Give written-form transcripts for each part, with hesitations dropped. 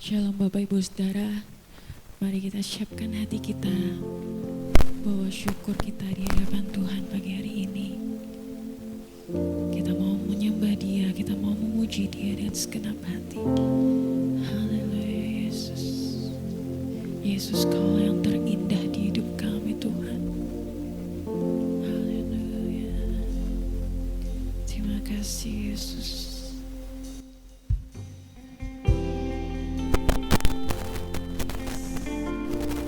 Shalom Bapak Ibu Saudara, mari kita siapkan hati kita, bawa syukur kita di hadapan Tuhan pagi hari ini. Kita mau menyembah Dia, kita mau memuji Dia dengan segenap hati. Haleluya Yesus. Yesus, Kau yang terindah di hidup kami Tuhan. Haleluya. Terima kasih Yesus.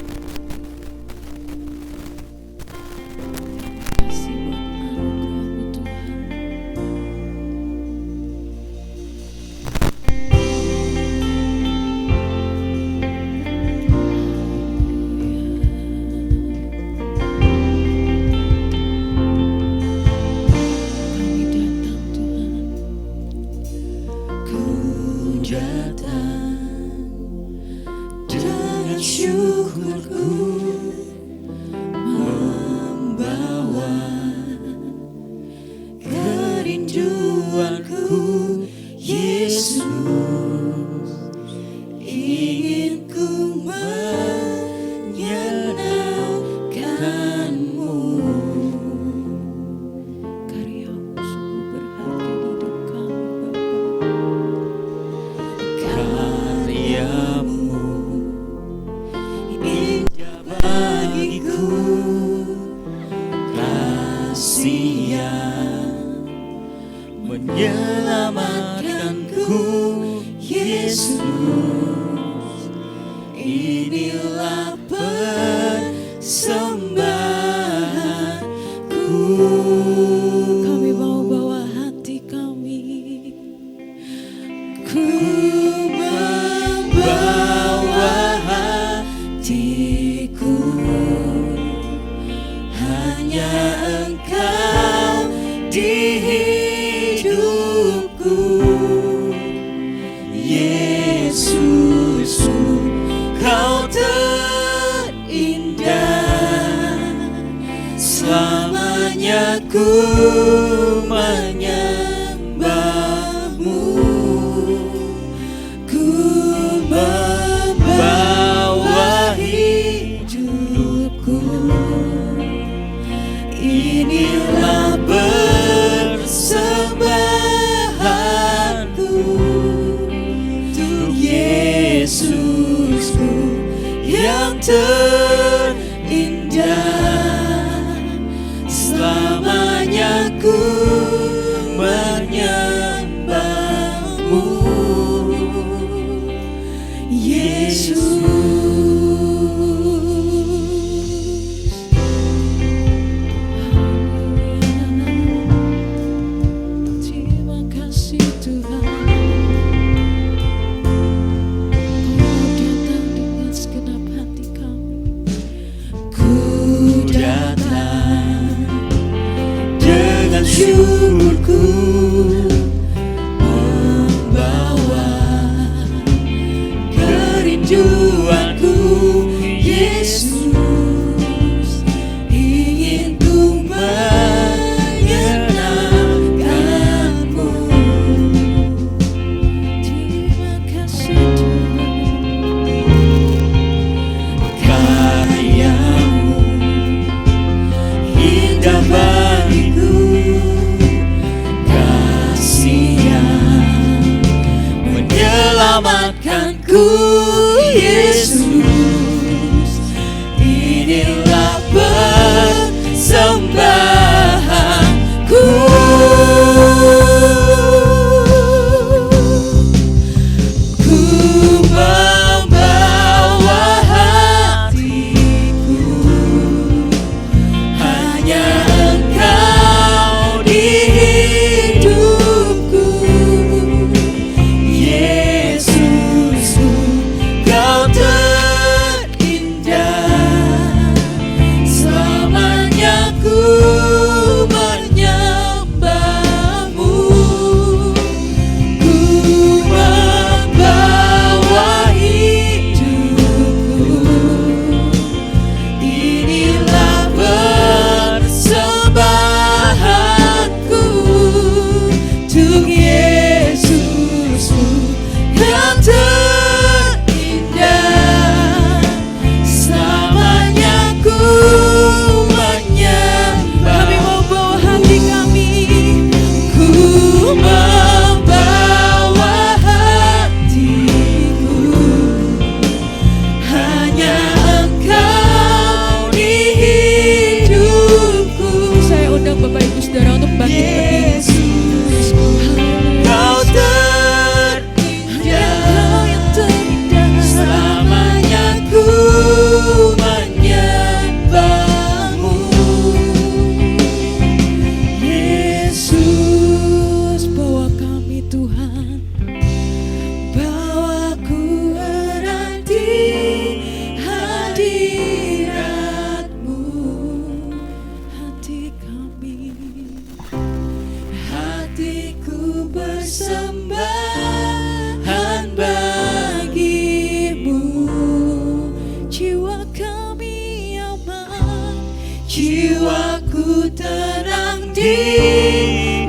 Yesus,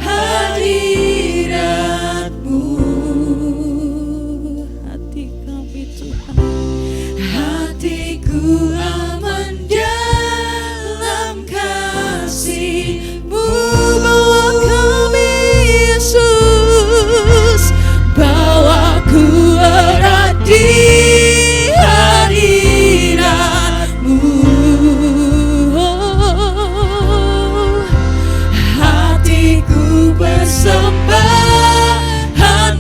hadirat-Mu. Hati kami Tuhan, hatiku aman dalam kasih-Mu. Bawa kami Yesus, bawa ku erat di hadirat-Mu. Hatiku persembahan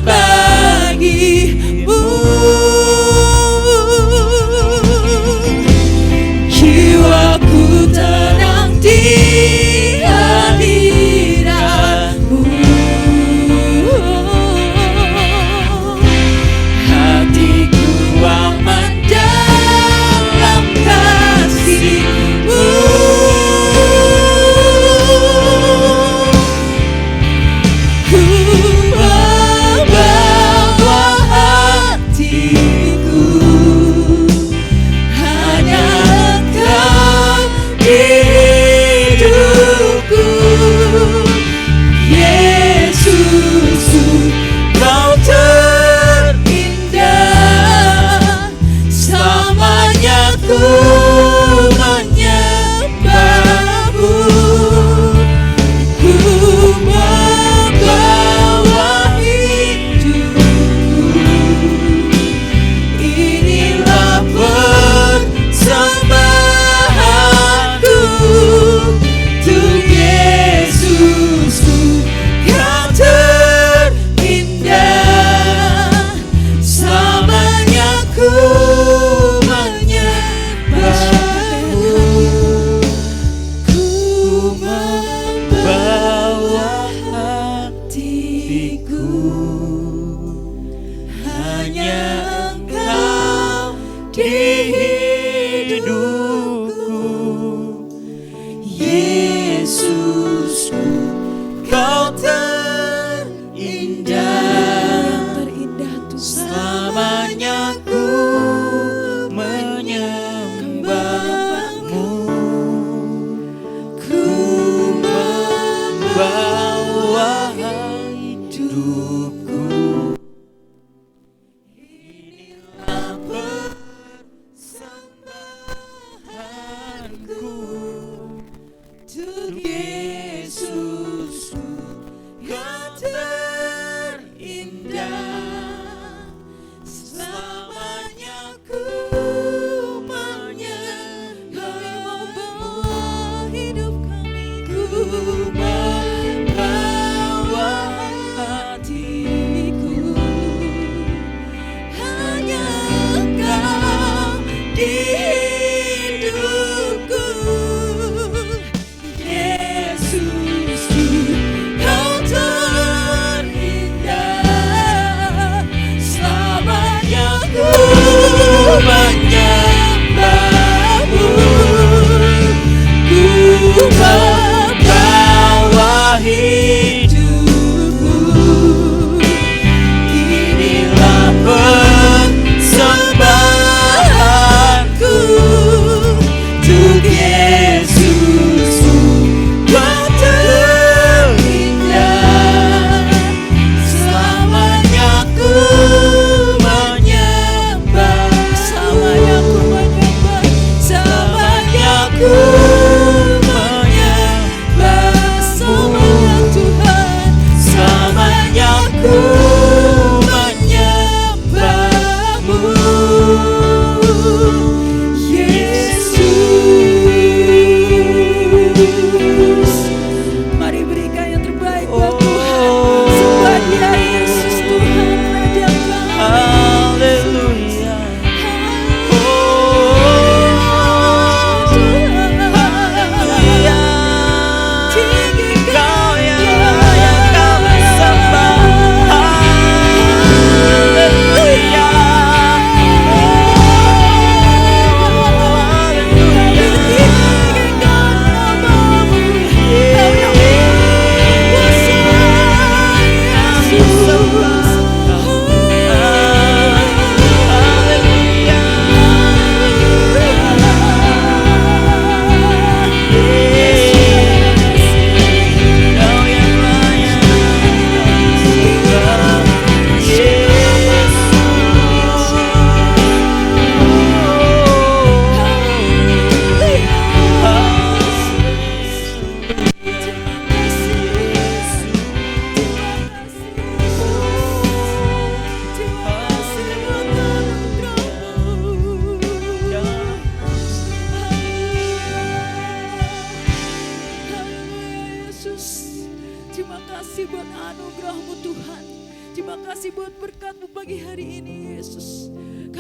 bagi-Mu. Jiwaku tenang di hadirat-Mu. Hatiku aman dalam kasih-Mu. Ku membawa hatiku, hanya Engkau di hidupku. Yesusku, Kau terindah, selamanya ku menyembah-Mu. Ku membawa hidupku, inilah persembahanku untuk Yesusku. Kau terindah, selamanya ku menyembah-Mu. Ku membawa hatiku, hanya Engkau di hidupku. Yesusku, Kau terindah, selamanya ku menyembah-Mu. Ku membawa hidupku, inilah persembahanku untuk Yesusku. Kau terindah, selamanya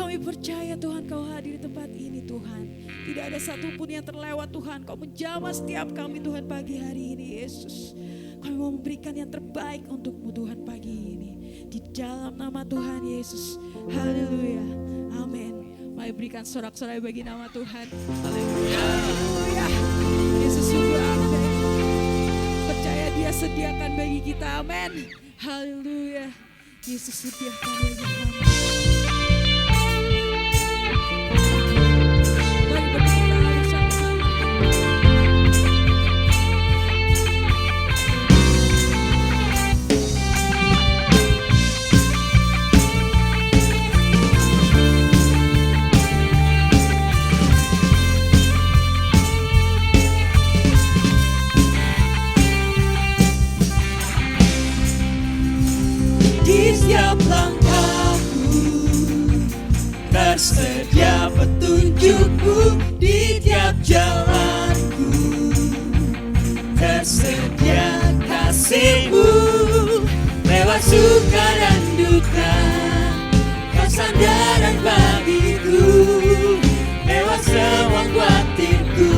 Kami percaya Tuhan Kau hadir di tempat ini Tuhan. Tidak ada satupun yang terlewat Tuhan. Kau menjamah setiap kami Tuhan pagi hari ini Yesus. Kami mau memberikan yang terbaik untuk-Mu Tuhan pagi ini. Di dalam nama Tuhan Yesus. Haleluya. Amin. Mari berikan sorak-sorai bagi nama Tuhan. Haleluya. Haleluya. Yesus sungguh ada. Percaya Dia sediakan bagi kita. Amin. Haleluya. Yesus sediakan bagi kami. Mari berdoa bersama-sama. Di setiap langkahku tersedia petunjuk-Mu, di tiap jalanku tersedia kasih-Mu. Lewat suka dan duka Kau sandaran bagiku, lewat semua khawatirku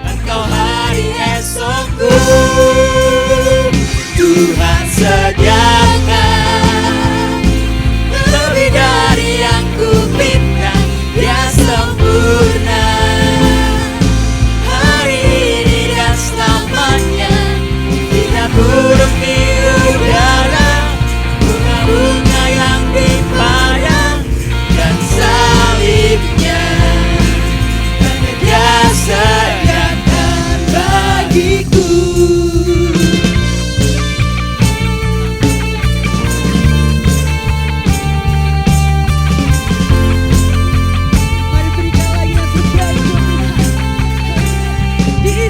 Engkau hari esokku. Tuhan sediakan lebih dari yang ku minta, Dia sempurna hari ini dan selamanya. Tidak buruk di udara, bunga-bunga yang di padang dan salibnya, karena Dia sediakan bagiku.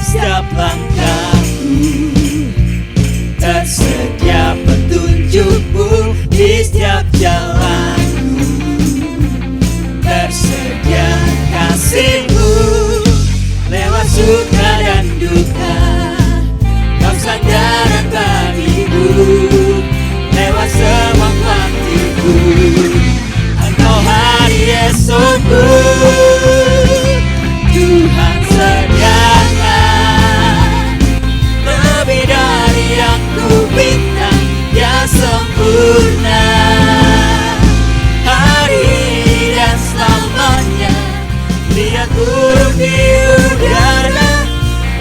Setiap langkahku tersedia petunjuk-Mu, di setiap jalanku tersedia kasih-Mu. Lewat suka dan duka Kau sandaran bagiku, lewat semua khawatirku Engkau hari esokku. Tuhan sediakan lebih dari yang ku minta, Dia sempurna hari ini dan selamanya. Lihat burung di udara,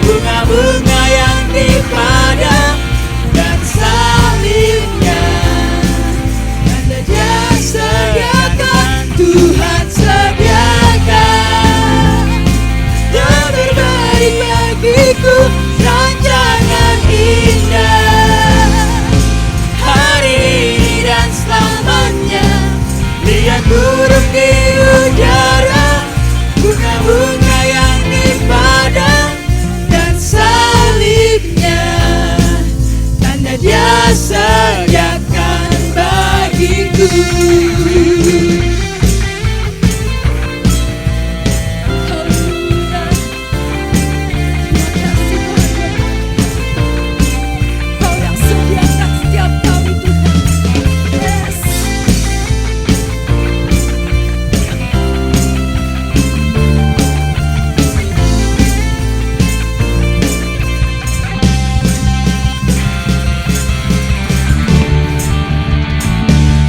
bunga-bunga yang di padang dan salibnya, karena Dia sediakan. Tuhan sediakan lebih baik bagiku, rancangan indah hari ini dan selamanya. Lihat burung di udara, bunga-bunga yang di padang dan salibnya, tanda Dia sediakan bagiku.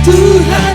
Tuhan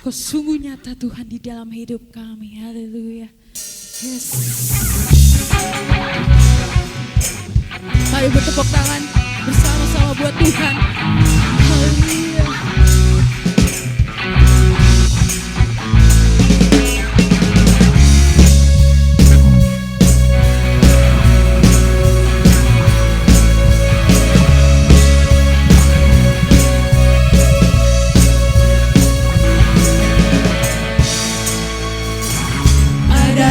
Kau sungguh nyata Tuhan di dalam hidup kami. Haleluya. Yes. Ayo bertepuk tangan bersama-sama buat Tuhan. Haleluya.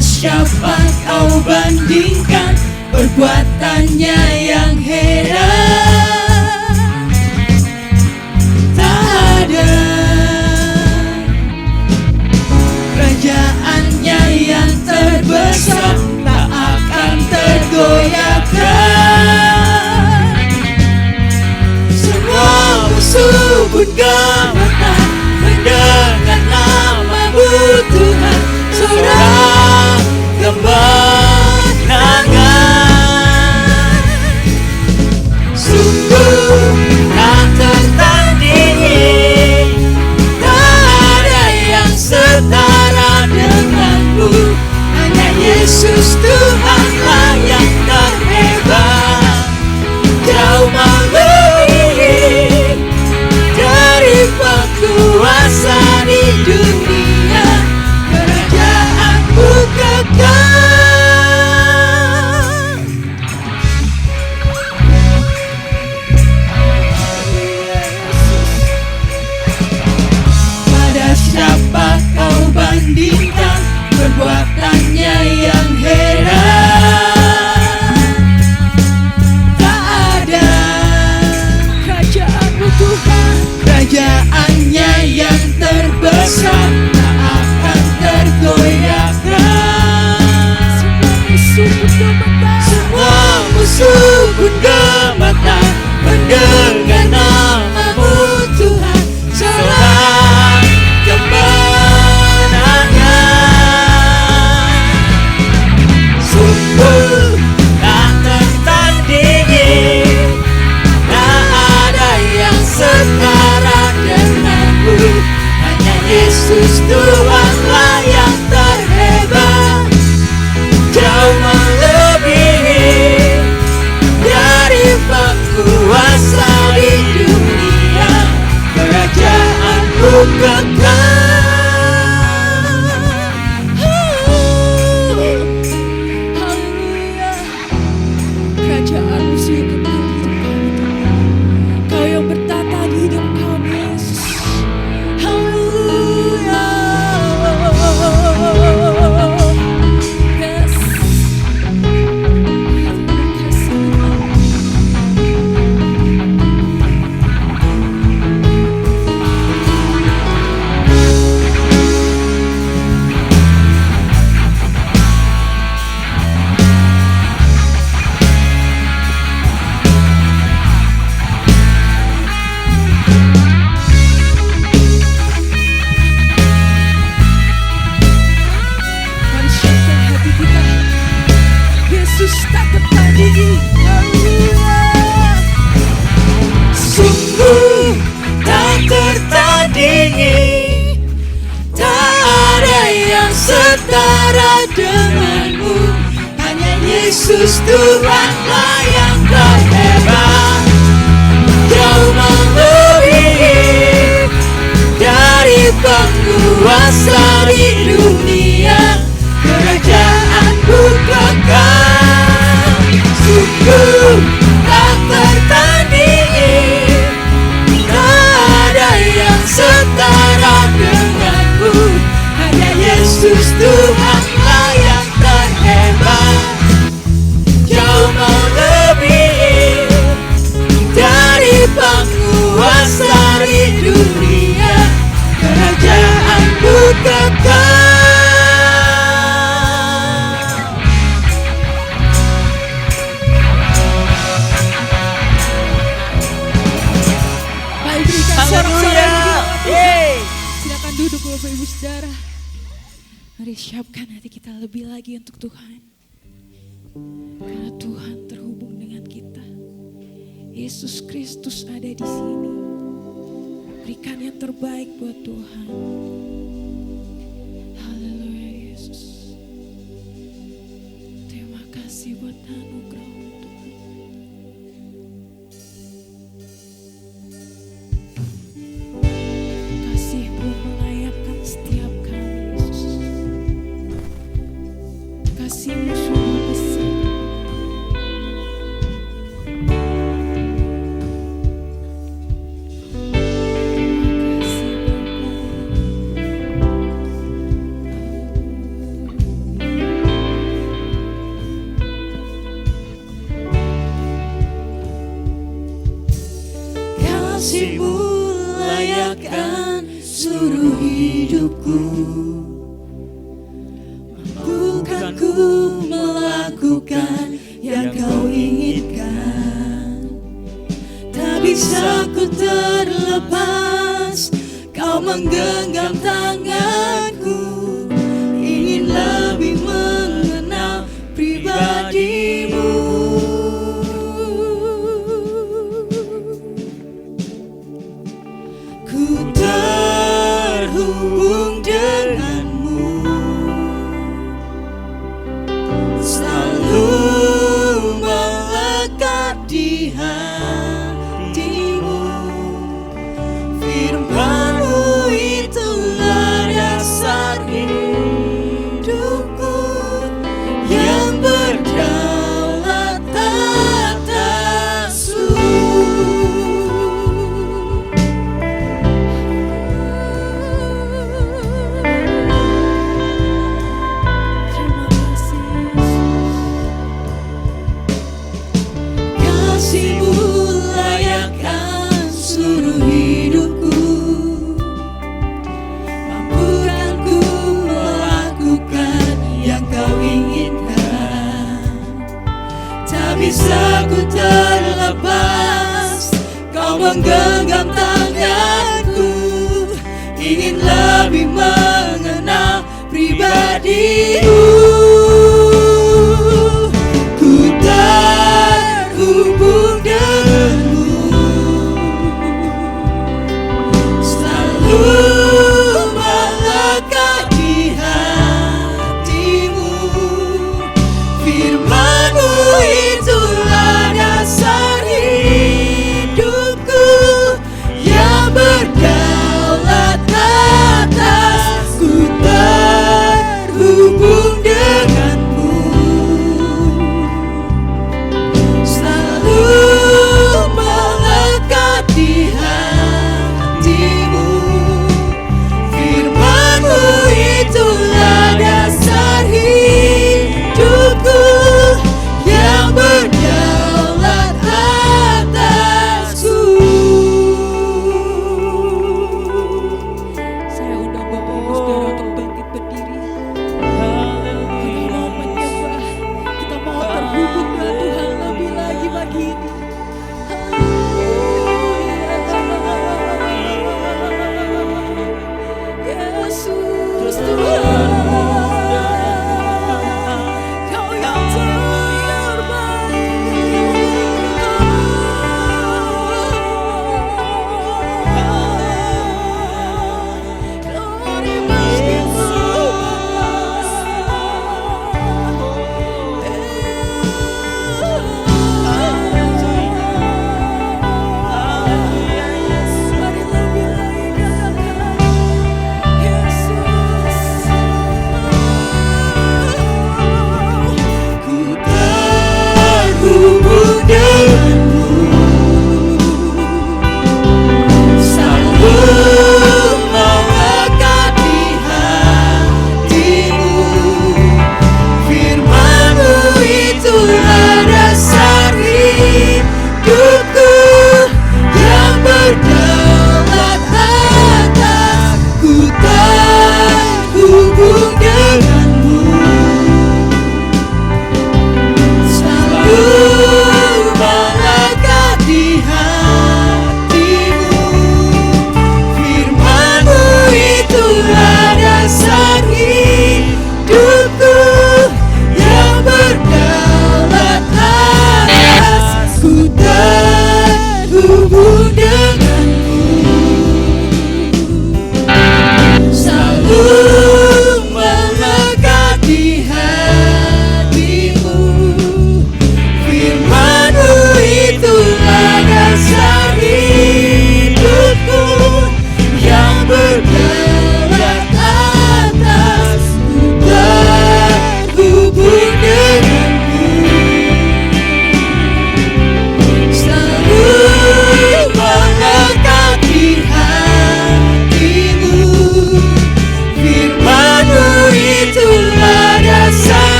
Siapa kau bandingkan perbuatannya yang heran? Tak ada. Kerajaannya yang terbesar tak akan tergoyahkan. Semua musuh pun gemetar mendengar nama-Mu Tuhan. Seorang kemenangan, sungguh tak tertandingi, tak ada yang setara denganmu. Hanya Yesus Tuhanlah yang terhebat, jauh melebihi dari penguasa di dunia. Pada siapa kau bandingkan perbuatannya yang heran? Tak ada. Kerajaan-Mu Tuhan, kerajaannya yang terbesar tak akan tergoyahkan. Semua musuh pun gemetar mendengar nama-Mu Tuhan. Seorang kemenangan, sungguh tak tertandingi, tak ada yang setara denganmu. Hanya Yesus Tuhanlah yang terhebat, jauh melebihi dari penguasa di dunia. Kerajaan-Mu kekal. Haleluya. Kerajaan-Mu sungguh kekal di hidup kami Tuhan. Kau yang bertata di hidup kami Yesus. Haleluya. Yes. Mari siapkan hati kita. Yesus tak tertandingi. Haleluya. Sungguh tak tertandingi, tak ada yang setara denganmu. Hanya Yesus Tuhanlah yang terhebat, jauh melebihi dari penguasa di dunia. Kerajaan-Mu kekal, sungguh tak tertandingi, tak ada yang setara denganmu. Hanya Yesus Tuhanlah yang terhebat, jauh melebihi dari penguasa di dunia. Kerajaan-Mu kekal. Mari berikan sorak-sorai bagi Tuhan. Yeay. Silakan duduk Bapak Ibu Saudara. Mari siapkan hati kita lebih lagi untuk Tuhan. Karena Tuhan terhubung dengan kita. Yesus Kristus ada di sini. Berikan yang terbaik buat Tuhan. Haleluya Yesus. Terima kasih buat anugerah-Mu Tuhan. Kasih-Mu melayakkan setiap kami Yesus. Kasih-Mu sungguh besar. Kasih-Mu layakkan seluruh hidupku. Bukan ku melakukan yang Kau inginkan. Tak bisa ku terlepas, Kau menggenggam tanganku. Ingin lebih mengenal pribadi-Mu. Ku terhubung denganmu, selalu melekat di hatimu. Firman-Mu itulah dasar hidupku, yang berdaulat atasku. Kasih-Mu layakkan seluruh hidupku. Mampukan ku melakukan yang Kau inginkan. Tak bisa ku terlepas, Kau menggenggam tanganku. Ingin lebih mengenal pribadi-Mu. Ku terhubung denganmu, selalu melekat di hatimu. Firman-Mu itulah dasar hidupku, yang berdaulat atas. Ku terhubung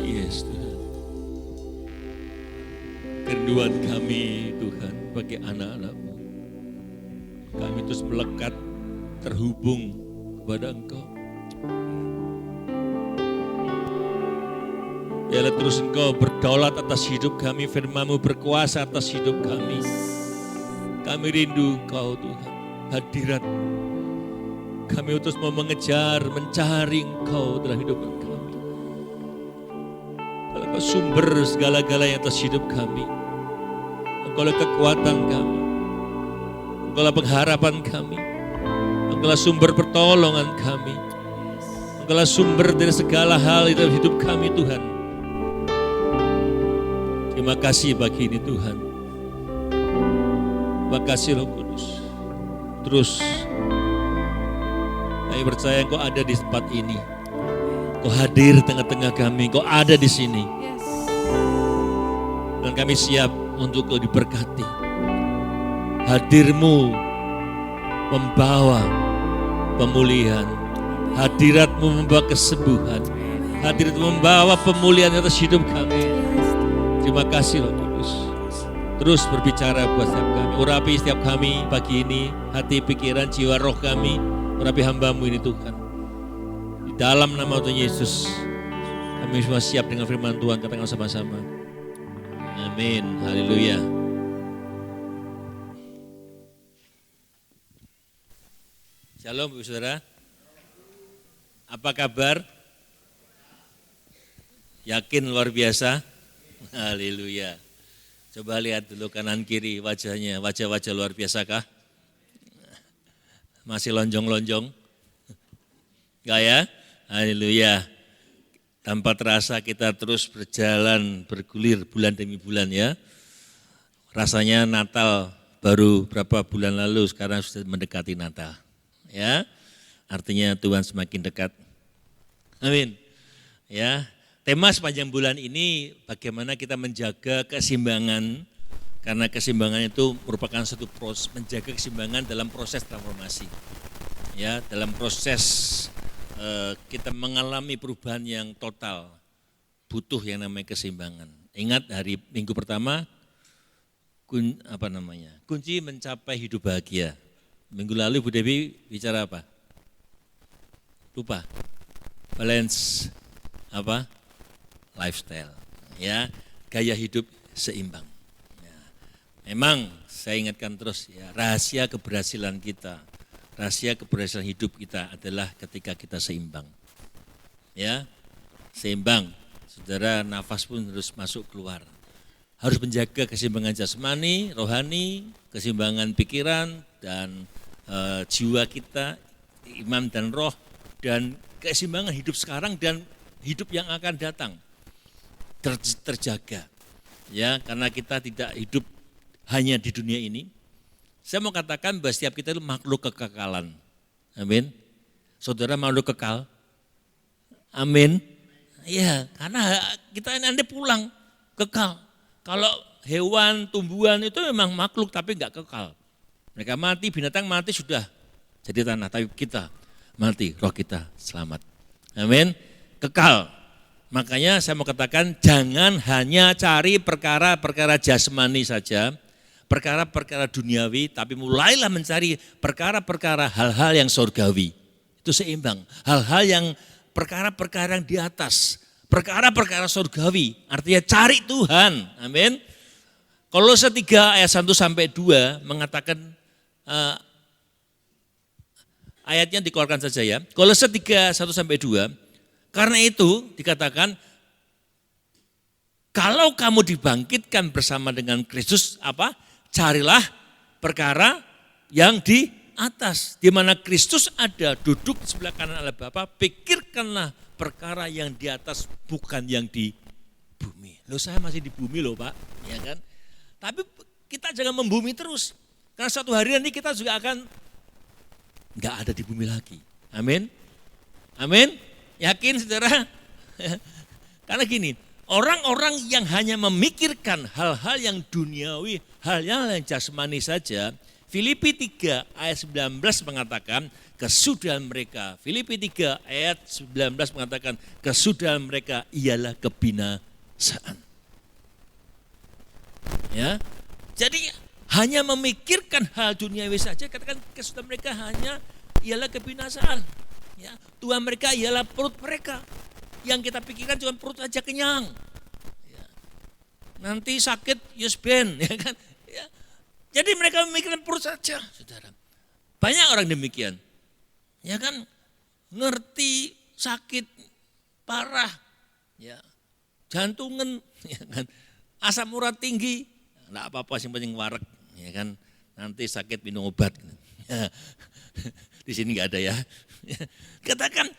Yes Tuhan. Kerinduan kami Tuhan bagi anak-anak-Mu. Kami terus melekat, terhubung kepada Engkau. Biarlah terus Engkau berdaulat atas hidup kami, firman-Mu berkuasa atas hidup kami. Kami rindu Engkau Tuhan, hadirat. Kami terus mau mengejar, mencari Engkau dalam hidup kami. Kalau Engkau sumber segala-galanya atas hidup kami. Engkau kekuatan kami. Engkau pengharapan kami. Engkau sumber pertolongan kami. Engkau sumber dari segala hal dalam hidup kami Tuhan. Terima kasih pagi ini Tuhan. Terima kasih Roh Kudus. Terus kami percaya Engkau ada di tempat ini. Engkau hadir di tengah-tengah kami. Engkau ada di sini. Dan kami siap untuk Engkau diberkati. Hadir-Mu membawa pemulihan. Hadirat-Mu membawa kesembuhan. Hadirat-Mu membawa pemulihan atas hidup kami. Terima kasih Roh Kudus. Terus berbicara buat setiap kami. Urapi setiap kami pagi ini. Hati, pikiran, jiwa, roh kami. Urapi hamba-Mu ini Tuhan. Di dalam nama Tuhan Yesus. Kami semua siap dengan firman Tuhan. Katakan sama-sama. Amin. Haleluya. Shalom Ibu Saudara. Apa kabar? Yakin luar biasa? Haleluya. Coba lihat dulu kanan kiri wajahnya. Wajah-wajah luar biasa kah? Masih lonjong-lonjong? Enggak ya? Haleluya. Tanpa terasa kita terus berjalan, bergulir bulan demi bulan ya. Rasanya Natal baru berapa bulan lalu, sekarang sudah mendekati Natal. Ya, artinya Tuhan semakin dekat. Amin. Ya, tema sepanjang bulan ini bagaimana kita menjaga keseimbangan, karena keseimbangan itu merupakan satu proses, menjaga keseimbangan dalam proses transformasi. Ya, dalam proses kita mengalami perubahan yang total, butuh yang namanya keseimbangan. Ingat hari minggu pertama, kunci mencapai hidup bahagia. Minggu lalu Bu Dewi bicara apa? Lupa. Balance lifestyle. Ya, gaya hidup seimbang. Ya. Memang saya ingatkan terus ya, rahasia keberhasilan kita. Rahasia keberhasilan hidup kita adalah ketika kita seimbang. Ya, seimbang. Saudara, nafas pun harus masuk keluar. Harus menjaga keseimbangan jasmani, rohani, keseimbangan pikiran dan jiwa kita, iman dan roh, dan keseimbangan hidup sekarang dan hidup yang akan datang terjaga. Ya, karena kita tidak hidup hanya di dunia ini. Saya mau katakan bahwa setiap kita itu makhluk kekekalan. Amin. Saudara makhluk kekal. Amin. Iya, karena kita nanti pulang kekal. Kalau hewan, tumbuhan itu memang makhluk tapi enggak kekal. Mereka mati, binatang mati sudah jadi tanah, tapi kita mati, roh kita selamat. Amin. Kekal. Makanya saya mau katakan jangan hanya cari perkara-perkara jasmani saja. perkara-perkara duniawi, tapi mulailah mencari perkara-perkara hal-hal yang surgawi. Itu seimbang. Hal-hal yang perkara-perkara yang di atas, perkara-perkara surgawi. Artinya cari Tuhan. Amin. Kolose 3 ayat 1 sampai 2 mengatakan, ayatnya dikeluarkan saja ya. Kolose 3 1 sampai 2. Karena itu dikatakan, kalau kamu dibangkitkan bersama dengan Kristus, apa? Carilah perkara yang di atas, di mana Kristus ada, duduk di sebelah kanan Allah Bapa. Pikirkanlah perkara yang di atas, bukan yang di bumi. Loh, saya masih di bumi loh Pak, ya kan? Tapi kita jangan membumi terus, karena suatu hari nanti kita juga akan nggak ada di bumi lagi. Amin, amin. Yakin saudara? Karena gini. Orang-orang yang hanya memikirkan hal-hal yang duniawi, hal-hal yang jasmani saja, Filipi 3 ayat 19 mengatakan kesudahan mereka. Filipi 3 ayat 19 mengatakan kesudahan mereka ialah kebinasaan. Ya, jadi hanya memikirkan hal duniawi saja, katakan kesudahan mereka hanya ialah kebinasaan. Ya, Tuhan mereka ialah perut mereka. Yang kita pikirkan cuma perut aja kenyang. Ya. Nanti sakit, yusben, ya kan? Ya. Jadi mereka memikirkan perut saja, saudara. Banyak orang demikian. Ya kan? Ngerti sakit parah, ya. Jantungan, ya kan? Asam urat tinggi, enggak apa-apa, yang penting wareg, ya kan? Nanti sakit minum obat. Ya. Di sini enggak ada ya. Katakan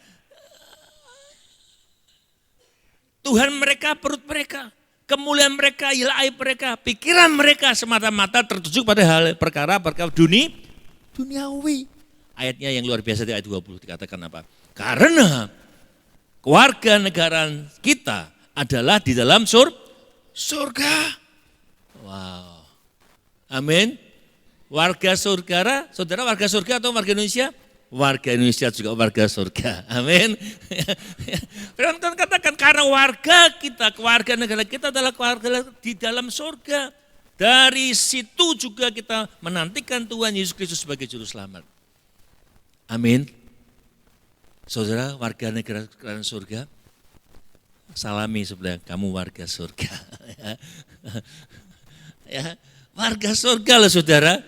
Tuhan mereka, perut mereka, kemuliaan mereka, ialah aib mereka, pikiran mereka semata-mata tertuju pada hal perkara-perkara duniawi. Ayatnya yang luar biasa di ayat 20 dikatakan apa? Karena keluarga negaraan kita adalah di dalam surga. Wow. Amin. Warga surga, saudara warga surga atau warga Indonesia? Warga Indonesia juga warga surga. Amin. Firman Tuhan katakan karena warga kita, keluarga negara kita adalah keluarga di dalam surga. Dari situ juga kita menantikan Tuhan Yesus Kristus sebagai juru selamat. Amin. Saudara warga negara kerajaan surga, salami sebelah kamu warga surga. Ya, warga surga loh saudara.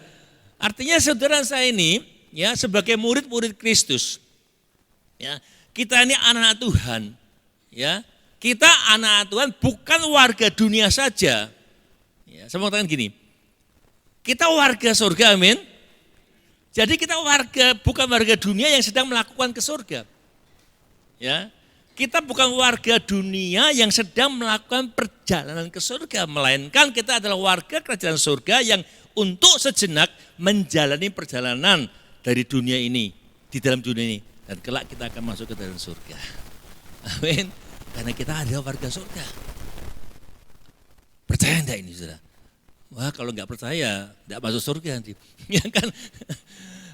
Artinya saudara saya ini ya sebagai murid-murid Kristus, ya kita ini anak Tuhan, ya kita anak Tuhan bukan warga dunia saja. Ya, saya mau katakan gini, kita warga surga, amin. Jadi kita bukan warga dunia yang sedang melakukan ke surga. Ya, kita bukan warga dunia yang sedang melakukan perjalanan ke surga, melainkan kita adalah warga kerajaan surga yang untuk sejenak menjalani perjalanan dari dunia ini, di dalam dunia ini. Dan kelak kita akan masuk ke dalam surga. Amin. Karena kita adalah warga surga. Percaya enggak ini saudara? Wah kalau enggak percaya, enggak masuk surga nanti. Ya kan?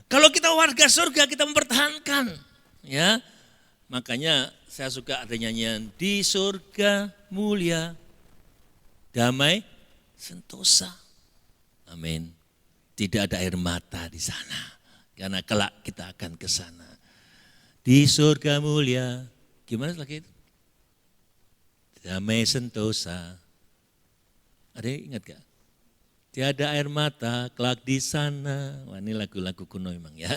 Kalau kita warga surga, kita mempertahankan. Ya, makanya saya suka ada nyanyian, di surga mulia, damai, sentosa. Amin. Tidak ada air mata di sana. Karena kelak kita akan ke sana. Di surga mulia, gimana lagi itu? Damai sentosa. Ada yang ingat gak? Tiada air mata, kelak di sana. Wah ini lagu-lagu kuno memang ya.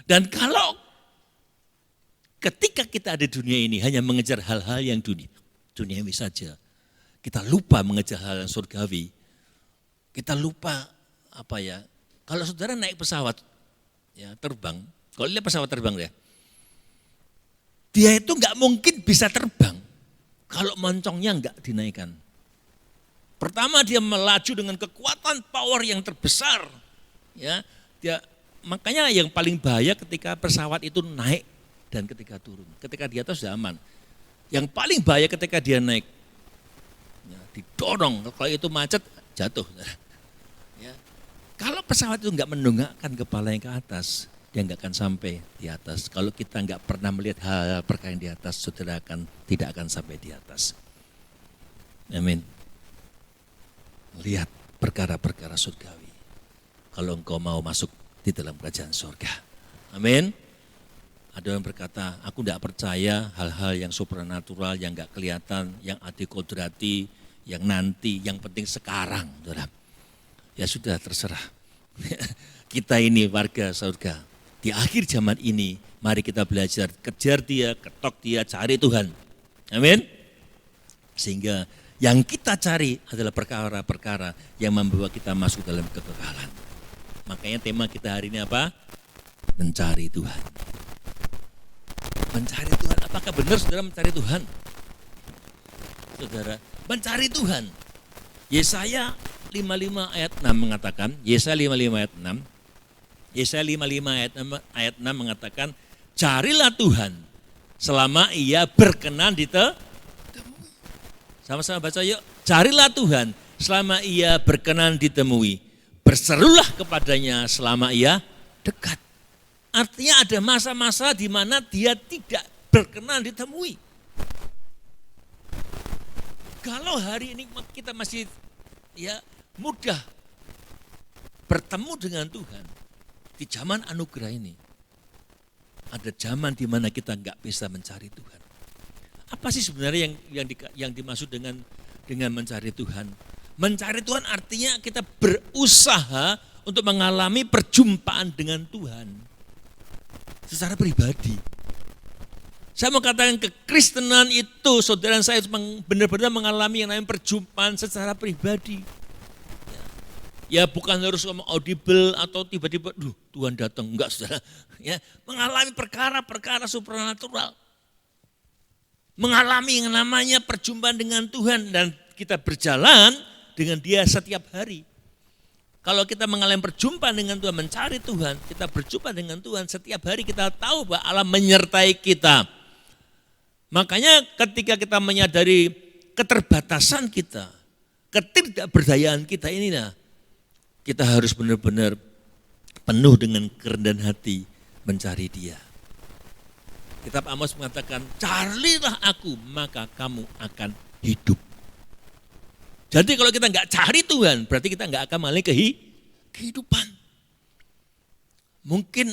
Dan kalau ketika kita ada di dunia ini hanya mengejar hal-hal yang duniawi saja. Kita lupa mengejar hal yang surgawi. Kita lupa apa ya, kalau saudara naik pesawat ya terbang, kalau lihat pesawat terbang ya, dia itu nggak mungkin bisa terbang kalau moncongnya nggak dinaikkan. Pertama dia melaju dengan kekuatan power yang terbesar, ya, makanya yang paling bahaya ketika pesawat itu naik dan ketika turun. Ketika di atas sudah aman. Yang paling bahaya ketika dia naik, ya, didorong, kalau itu macet jatuh. Ya. Kalau pesawat itu enggak mendongakkan kepalanya ke atas, dia enggak akan sampai di atas. Kalau kita enggak pernah melihat hal-hal perkara yang di atas, saudara tidak akan sampai di atas. Amin. lihat perkara-perkara surgawi. Kalau engkau mau masuk di dalam kerajaan surga. Amin. Ada yang berkata, aku tidak percaya hal-hal yang supranatural, yang gak kelihatan, yang adikodrati, yang nanti, yang penting sekarang. Saudara. Ya sudah terserah. Kita ini warga surga. Di akhir zaman ini, mari kita belajar, kejar dia, ketok dia, cari Tuhan. Amin. Sehingga yang kita cari adalah perkara-perkara yang membawa kita masuk dalam kekekalan. Makanya tema kita hari ini apa? Mencari Tuhan. Mencari Tuhan, apakah benar saudara mencari Tuhan? Saudara, mencari Tuhan. Yesaya 55 ayat 6 mengatakan, Yesaya 55 ayat 6, Yesaya 55 ayat 6 mengatakan, carilah Tuhan selama ia berkenan ditemui. Sama-sama baca yuk, carilah Tuhan selama ia berkenan ditemui. Berserulah kepadanya selama ia dekat. Artinya ada masa-masa di mana dia tidak berkenan ditemui. Kalau hari ini kita masih mudah bertemu dengan Tuhan di zaman anugerah ini, ada zaman di mana kita nggak bisa mencari Tuhan. Apa sih sebenarnya yang dimaksud dengan mencari Tuhan? Mencari Tuhan artinya kita berusaha untuk mengalami perjumpaan dengan Tuhan secara pribadi. Saya mau katakan kekristenan itu, saudara saya benar-benar mengalami yang namanya perjumpaan secara pribadi. Ya bukan harus ngomong audible atau tiba-tiba, Tuhan datang, enggak saudara. Ya, mengalami perkara-perkara supranatural. Mengalami yang namanya perjumpaan dengan Tuhan dan kita berjalan dengan dia setiap hari. Kalau kita mengalami perjumpaan dengan Tuhan, mencari Tuhan, kita berjumpa dengan Tuhan, setiap hari kita tahu bahwa Allah menyertai kita. Makanya ketika kita menyadari keterbatasan kita, ketidakberdayaan kita ini, kita harus benar-benar penuh dengan kerendahan hati mencari dia. Kitab Amos mengatakan, carilah aku maka kamu akan hidup. Jadi kalau kita nggak cari Tuhan, berarti kita nggak akan mengalami kehidupan. Mungkin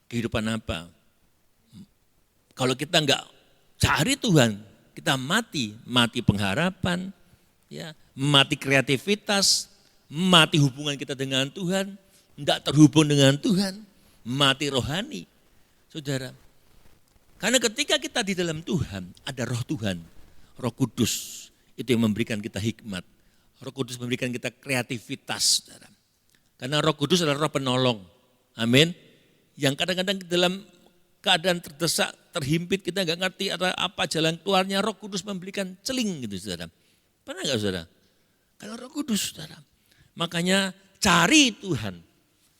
kehidupan apa? Kalau kita nggak cari Tuhan, kita mati pengharapan, mati kreativitas, mati hubungan kita dengan Tuhan, nggak terhubung dengan Tuhan, mati rohani, saudara. Karena ketika kita di dalam Tuhan, ada roh Tuhan, Roh Kudus. Itu yang memberikan kita hikmat. Roh Kudus memberikan kita kreativitas. Saudara. Karena Roh Kudus adalah roh penolong. Amin. Yang kadang-kadang dalam keadaan terdesak, terhimpit, kita nggak ngerti apa jalan keluarnya, Roh Kudus memberikan celing gitu saudara. Pernah nggak saudara? Kalau Roh Kudus saudara. Makanya cari Tuhan.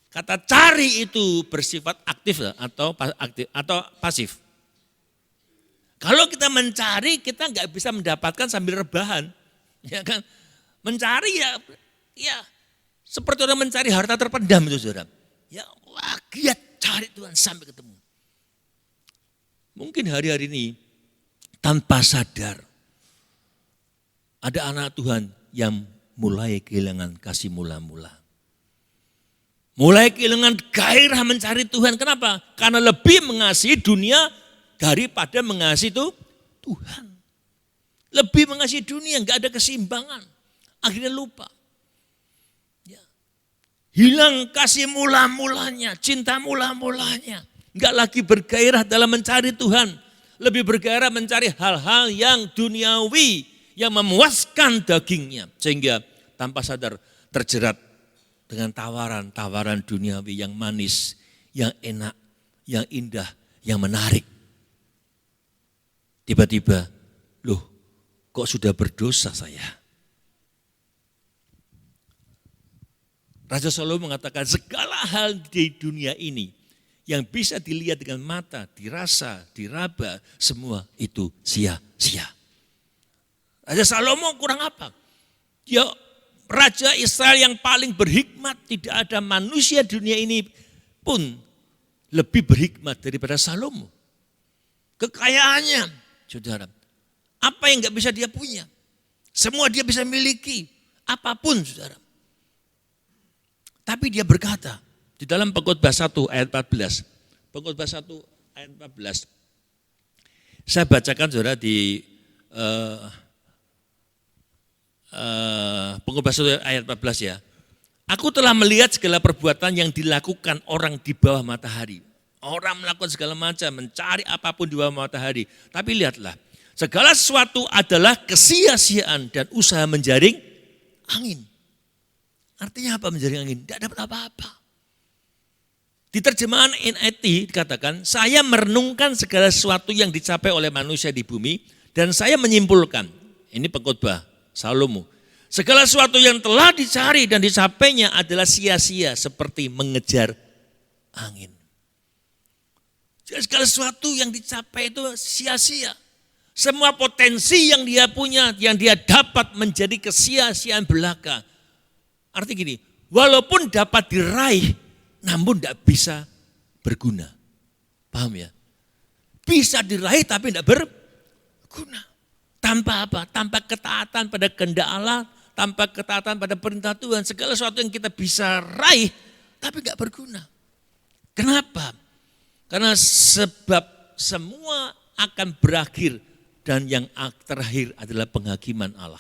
Kata cari itu bersifat aktif atau pasif. Kalau kita mencari, kita nggak bisa mendapatkan sambil rebahan, ya kan? Mencari ya seperti orang mencari harta terpendam itu saudara. Ya giat cari Tuhan sampai ketemu. Mungkin hari-hari ini tanpa sadar ada anak Tuhan yang mulai kehilangan kasih mula-mula. Mulai kehilangan gairah mencari Tuhan. Kenapa? Karena lebih mengasihi dunia daripada mengasihi Tuhan. Lebih mengasihi dunia, enggak ada keseimbangan. Akhirnya lupa. Hilang kasih mula-mulanya, cinta mula-mulanya. Enggak lagi bergairah dalam mencari Tuhan. Lebih bergairah mencari hal-hal yang duniawi, yang memuaskan dagingnya. Sehingga tanpa sadar terjerat dengan tawaran-tawaran duniawi yang manis, yang enak, yang indah, yang menarik. Tiba-tiba, kok sudah berdosa saya? Raja Salomo mengatakan segala hal di dunia ini yang bisa dilihat dengan mata, dirasa, diraba, semua itu sia-sia. Raja Salomo kurang apa? Dia Raja Israel yang paling berhikmat, tidak ada manusia dunia ini pun lebih berhikmat daripada Salomo. Kekayaannya, saudara, apa yang gak bisa dia punya? Semua dia bisa miliki, apapun saudara. Tapi dia berkata, di dalam Pengkhotbah 1 ayat 14, Pengkhotbah 1 ayat 14, saya bacakan saudara di Pengkhotbah 1 ayat 14 ya. Aku telah melihat segala perbuatan yang dilakukan orang di bawah matahari. Orang melakukan segala macam, mencari apapun di bawah matahari. Tapi lihatlah, segala sesuatu adalah kesia-siaan dan usaha menjaring angin. Artinya apa menjaring angin? Tidak dapat apa-apa. Di terjemahan NIV dikatakan, saya merenungkan segala sesuatu yang dicapai oleh manusia di bumi dan saya menyimpulkan, ini pengkhotbah Salomo, segala sesuatu yang telah dicari dan dicapainya adalah sia-sia seperti mengejar angin. Jadi segala sesuatu yang dicapai itu sia-sia. Semua potensi yang dia punya, yang dia dapat menjadi kesia-siaan belaka. Artinya gini, walaupun dapat diraih, namun tidak bisa berguna. Paham ya? Bisa diraih tapi tidak berguna. Tanpa apa? Tanpa ketaatan pada kehendak Allah, tanpa ketaatan pada perintah Tuhan. Segala sesuatu yang kita bisa raih tapi tidak berguna. Kenapa? Karena sebab semua akan berakhir dan yang terakhir adalah penghakiman Allah.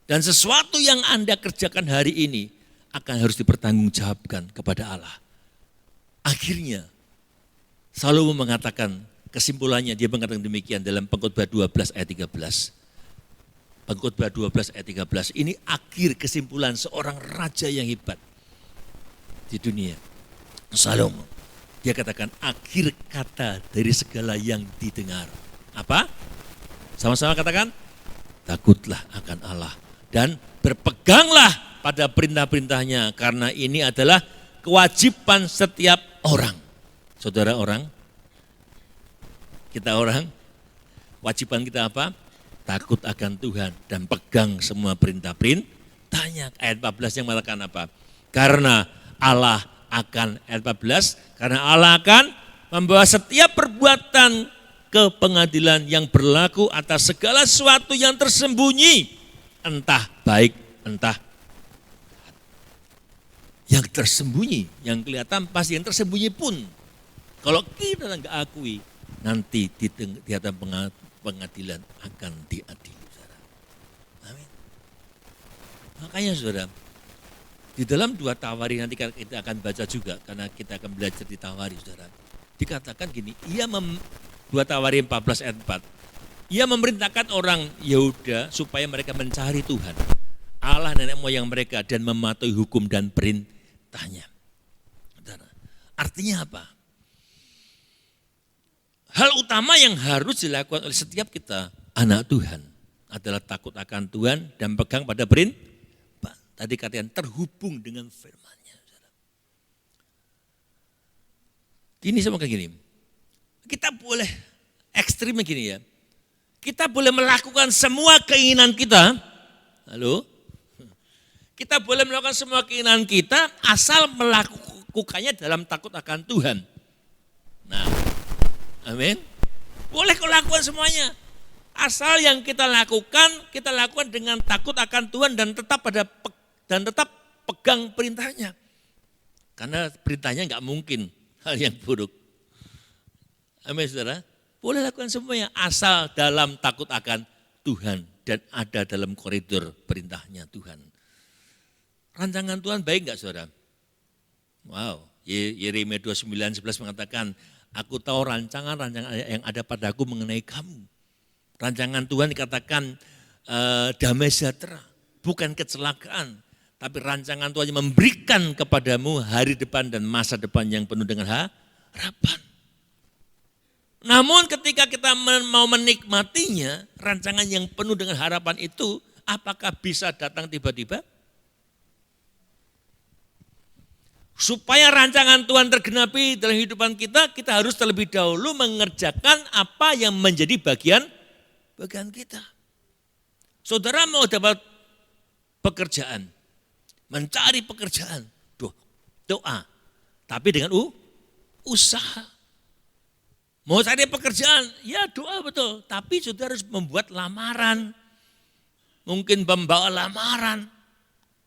Dan sesuatu yang Anda kerjakan hari ini akan harus dipertanggungjawabkan kepada Allah. Akhirnya Salomo mengatakan, kesimpulannya dia mengatakan demikian dalam Pengkhotbah 12 ayat 13. Pengkhotbah 12 ayat 13, ini akhir kesimpulan seorang raja yang hebat di dunia. Salomo, dia katakan akhir kata dari segala yang didengar. Apa? Sama-sama katakan, takutlah akan Allah dan berpeganglah pada perintah-perintahnya karena ini adalah kewajiban setiap orang. Saudara orang, kita orang, kewajiban kita apa? Takut akan Tuhan dan pegang semua perintah-perintahnya. Ayat 14 yang mengatakan apa? Karena Allah akan, ayat 14, karena Allah akan membawa setiap perbuatan ke pengadilan yang berlaku atas segala sesuatu yang tersembunyi, entah baik, entah yang tersembunyi, yang kelihatan pasti, yang tersembunyi pun. Kalau kita nggak akui, nanti di hadapan pengadilan akan diadili. Amin. Makanya saudara, di dalam 2 Tawari nanti kita akan baca juga, karena kita akan belajar di Tawari saudara. Dikatakan gini, 2 Tawari 14 ayat 4, ia memerintahkan orang Yehuda supaya mereka mencari Tuhan, Allah nenek moyang mereka dan mematuhi hukum dan perintahnya. Artinya apa? Hal utama yang harus dilakukan oleh setiap kita, anak Tuhan, adalah takut akan Tuhan dan pegang pada perintah. Tadi katakan terhubung dengan firman-Nya. Ini sama kayak gini. Kita boleh ekstrim gini ya. Kita boleh melakukan semua keinginan kita. Halo? Kita boleh melakukan semua keinginan kita asal melakukannya dalam takut akan Tuhan. Nah, amin. Boleh kau lakukan semuanya. Asal yang kita lakukan dengan takut akan Tuhan dan tetap pegang perintahnya. Karena perintahnya enggak mungkin hal yang buruk. Amin saudara. Boleh lakukan semuanya asal dalam takut akan Tuhan dan ada dalam koridor perintahnya Tuhan. Rancangan Tuhan baik enggak saudara? Wow, Yeremia 29:11 mengatakan, aku tahu rancangan-rancangan yang ada padaku mengenai kamu. Rancangan Tuhan dikatakan damai sejahtera, bukan kecelakaan. Tapi rancangan Tuhan yang memberikan kepadamu hari depan dan masa depan yang penuh dengan harapan. Namun ketika kita mau menikmatinya, rancangan yang penuh dengan harapan itu, apakah bisa datang tiba-tiba? Supaya rancangan Tuhan tergenapi dalam kehidupan kita, kita harus terlebih dahulu mengerjakan apa yang menjadi bagian kita. Saudara mau dapat pekerjaan, mencari pekerjaan, doa, tapi dengan usaha. Mau cari pekerjaan, ya doa betul, tapi saudara harus membuat lamaran. mungkin membawa lamaran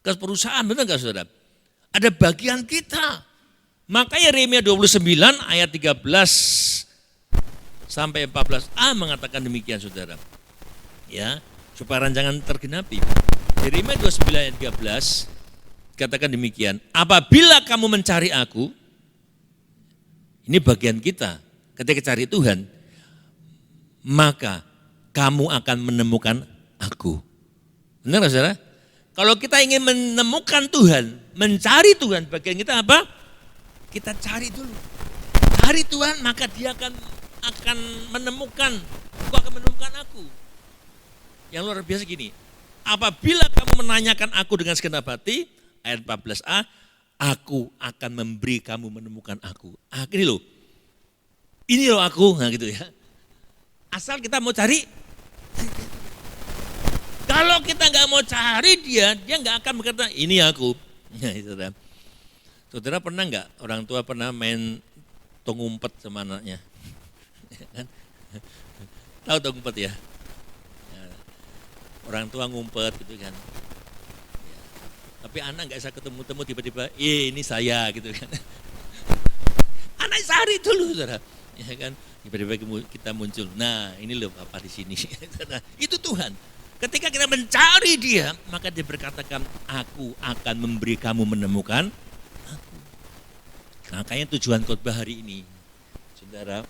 ke perusahaan, benar nggak saudara? Ada bagian kita. Makanya Yeremia 29 ayat 13 sampai 14a mengatakan demikian saudara. Ya, supaya rancangan tergenapi. Yeremia 29 ayat 13 katakan demikian, apabila kamu mencari aku, ini bagian kita, ketika cari Tuhan, maka kamu akan menemukan aku. Benar saudara? Kalau kita ingin menemukan Tuhan, mencari Tuhan, bagian kita apa? Kita cari dulu. Cari Tuhan, maka dia akan menemukan, engkau akan menemukan aku. Yang luar biasa gini, apabila kamu menanyakan aku dengan segenap hati, ayat 14a, aku akan memberi kamu menemukan aku. Ini loh aku, nah gitu ya. Asal kita mau cari. Kalau kita nggak mau cari dia nggak akan berkata ini aku. Ya, saudara pernah nggak orang tua pernah main tong umpet sama anaknya? Tahu tong umpet ya? Orang tua ngumpet gitu kan. Tapi anak nggak bisa ketemu-temu tiba-tiba, ini saya gitu kan. Anak cari dulu saudara. Ya kan, tiba-tiba kita muncul. Nah, ini loh Bapak di sini. Nah, itu Tuhan. Ketika kita mencari dia, maka dia berkatakan, aku akan memberi kamu menemukan aku. Makanya tujuan khotbah hari ini, saudara,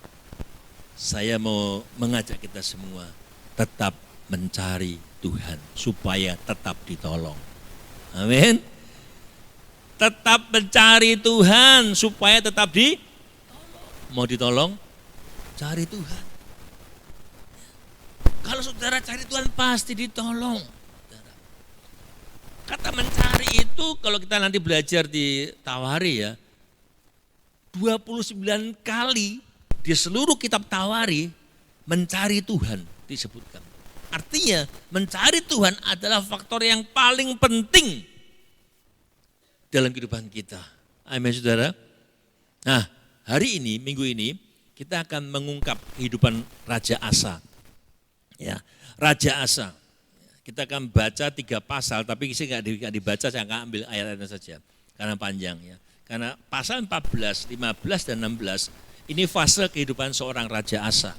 saya mau mengajak kita semua tetap mencari Tuhan supaya tetap ditolong. Amin. Tetap mencari Tuhan supaya tetap mau ditolong, cari Tuhan. Kalau saudara cari Tuhan pasti ditolong. Kata mencari itu kalau kita nanti belajar di Tawari ya, 29 kali di seluruh kitab Tawari mencari Tuhan disebutkan. Artinya mencari Tuhan adalah faktor yang paling penting dalam kehidupan kita. Amin saudara. Nah hari ini, minggu ini kita akan mengungkap kehidupan Raja Asa. Ya, Raja Asa. Kita akan baca 3 pasal, tapi saya nggak dibaca, saya akan ambil ayat-ayatnya saja karena panjang ya. Karena pasal 14, 15 dan 16 ini fase kehidupan seorang Raja Asa.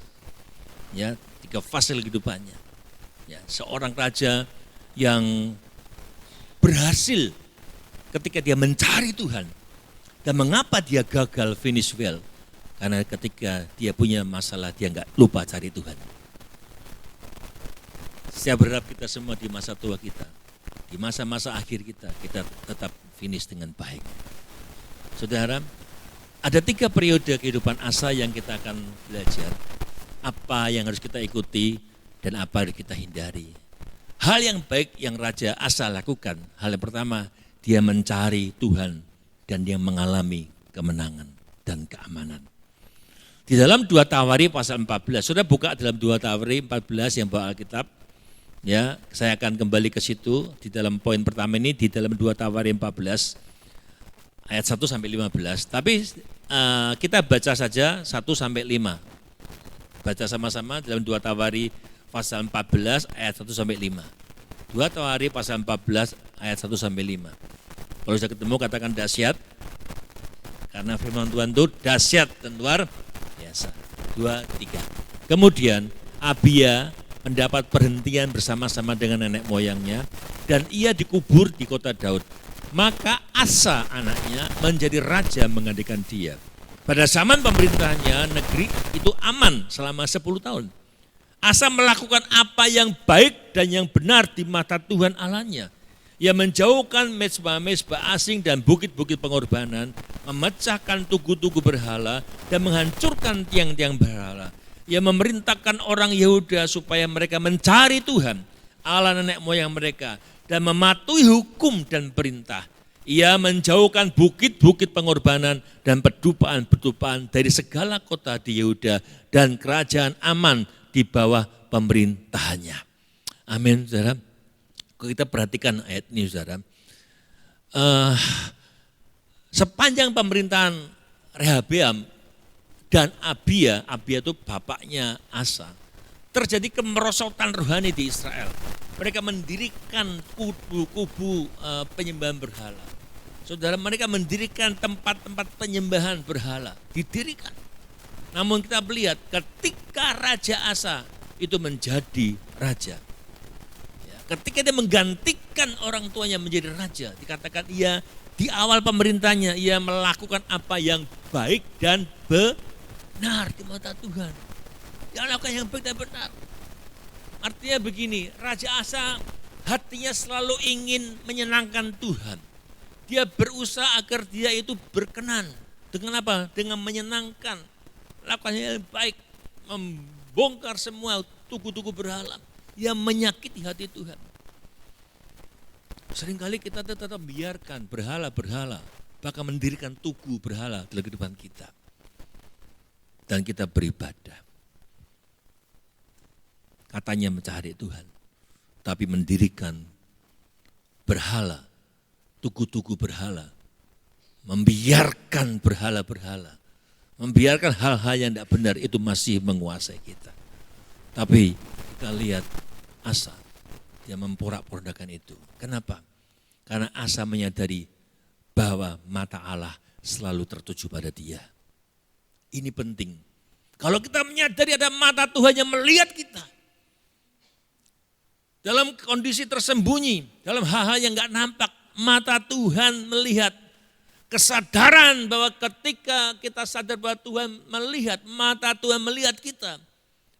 Ya, 3 fase kehidupannya. Ya, seorang raja yang berhasil ketika dia mencari Tuhan. Dan mengapa dia gagal finish well? Karena ketika dia punya masalah dia nggak lupa cari Tuhan. Saya berharap kita semua di masa tua kita, di masa-masa akhir kita tetap finish dengan baik. Saudara, ada 3 periode kehidupan Asa yang kita akan belajar. Apa yang harus kita ikuti dan apa yang harus kita hindari. Hal yang baik yang Raja Asa lakukan, hal yang pertama, dia mencari Tuhan dan dia mengalami kemenangan dan keamanan. Di dalam 2 Tawari pasal 14, sudah buka dalam 2 Tawari 14 yang bawa Alkitab. Ya, saya akan kembali ke situ di dalam poin pertama ini di dalam 2 Tawari 14 ayat 1 sampai 15. Tapi kita baca saja 1 sampai 5. Baca sama-sama dalam 2 Tawari pasal 14 ayat 1 sampai 5. 2 Tawari pasal 14 ayat 1 sampai 5. Kalau sudah ketemu katakan dahsyat. Karena firman Tuhan itu dahsyat dan luar biasa. 2, 3. Kemudian Abia mendapat perhentian bersama-sama dengan nenek moyangnya dan ia dikubur di kota Daud. Maka Asa anaknya menjadi raja menggantikan dia. Pada zaman pemerintahannya negeri itu aman selama 10 tahun. Asa melakukan apa yang baik dan yang benar di mata Tuhan Allahnya. Ia menjauhkan mezbah-mezbah asing dan bukit-bukit pengorbanan, memecahkan tugu-tugu berhala dan menghancurkan tiang-tiang berhala. Ia memerintahkan orang Yehuda supaya mereka mencari Tuhan, Allah nenek moyang mereka, dan mematuhi hukum dan perintah. Ia menjauhkan bukit-bukit pengorbanan dan pedupaan-pedupaan dari segala kota di Yehuda dan kerajaan aman di bawah pemerintahannya. Amin, saudara. Kita perhatikan ayat ini, saudara. Sepanjang pemerintahan Rehabeam dan Abia itu bapaknya Asa, terjadi kemerosotan rohani di Israel. Mereka mendirikan kubu-kubu penyembahan berhala. Saudara, mereka mendirikan tempat-tempat penyembahan berhala. Didirikan. Namun kita melihat ketika Raja Asa itu menjadi raja. Ketika dia menggantikan orang tuanya menjadi raja, dikatakan ia di awal pemerintahnya, ia melakukan apa yang baik dan benar di mata Tuhan. Dia melakukan yang baik dan benar. Artinya begini, Raja Asa hatinya selalu ingin menyenangkan Tuhan. Dia berusaha agar dia itu berkenan. Dengan apa? Dengan menyenangkan. Lakukan yang baik, membongkar semua tugu-tugu berhala yang menyakiti hati Tuhan. Seringkali kita tetap biarkan berhala-berhala, bahkan mendirikan tugu berhala dalam kehidupan kita. Dan kita beribadah. Katanya mencari Tuhan, tapi mendirikan berhala, tugu-tugu berhala, membiarkan berhala-berhala, membiarkan hal-hal yang tidak benar itu masih menguasai kita. Tapi kita lihat Asa, dia memporak-porandakan itu. Kenapa? Karena Asa menyadari bahwa mata Allah selalu tertuju pada dia. Ini penting. Kalau kita menyadari ada mata Tuhan yang melihat kita, dalam kondisi tersembunyi, dalam hal-hal yang gak nampak, mata Tuhan melihat. Kesadaran bahwa ketika kita sadar bahwa Tuhan melihat, mata Tuhan melihat kita.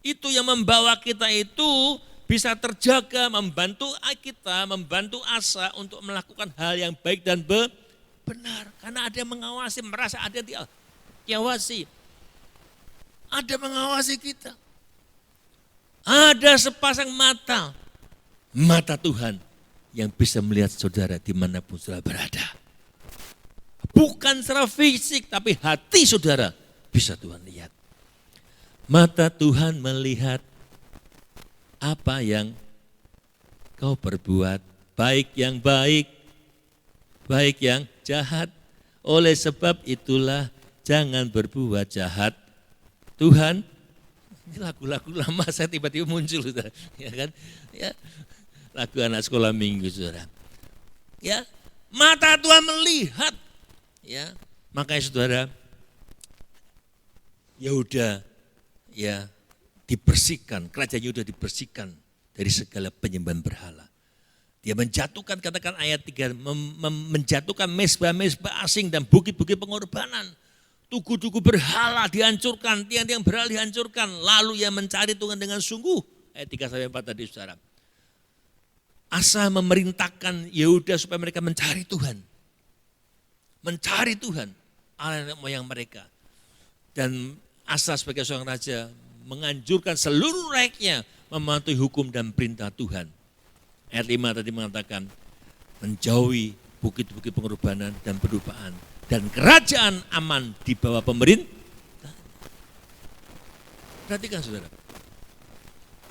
Itu yang membawa kita itu bisa terjaga, membantu kita, membantu Asa untuk melakukan hal yang baik dan benar. Karena ada yang mengawasi, merasa ada yang diawasi. Ada mengawasi kita. Ada sepasang mata. Mata Tuhan yang bisa melihat saudara dimanapun saudara berada. Bukan secara fisik, tapi hati saudara bisa Tuhan lihat. Mata Tuhan melihat apa yang kau perbuat, baik yang baik, baik yang jahat. Oleh sebab itulah jangan berbuat jahat. Tuhan, ini lagu-lagu lama saya tiba-tiba muncul, saudara. Ya kan? Ya, lagu anak sekolah minggu, saudara. Ya, mata Tuhan melihat. Ya, makanya saudara, Yehuda ya dibersihkan, kerajaan Yehuda dibersihkan dari segala penyembahan berhala. Dia menjatuhkan, katakan ayat 3, menjatuhkan mezbah-mezbah asing dan bukit-bukit pengorbanan. Tugu-tugu berhala dihancurkan, tiang-tiang berhala dihancurkan. Lalu ia mencari Tuhan dengan sungguh. Ayat 3-4 tadi saudara. Asa memerintahkan Yehuda supaya mereka mencari Tuhan. Mencari Tuhan, Allah nenek moyang mereka. Dan Asa sebagai seorang raja menganjurkan seluruh rakyatnya mematuhi hukum dan perintah Tuhan. Ayat 5 tadi mengatakan, menjauhi bukit-bukit pengorbanan dan pendupaan. Dan kerajaan aman di bawah pemerintah. Perhatikan saudara,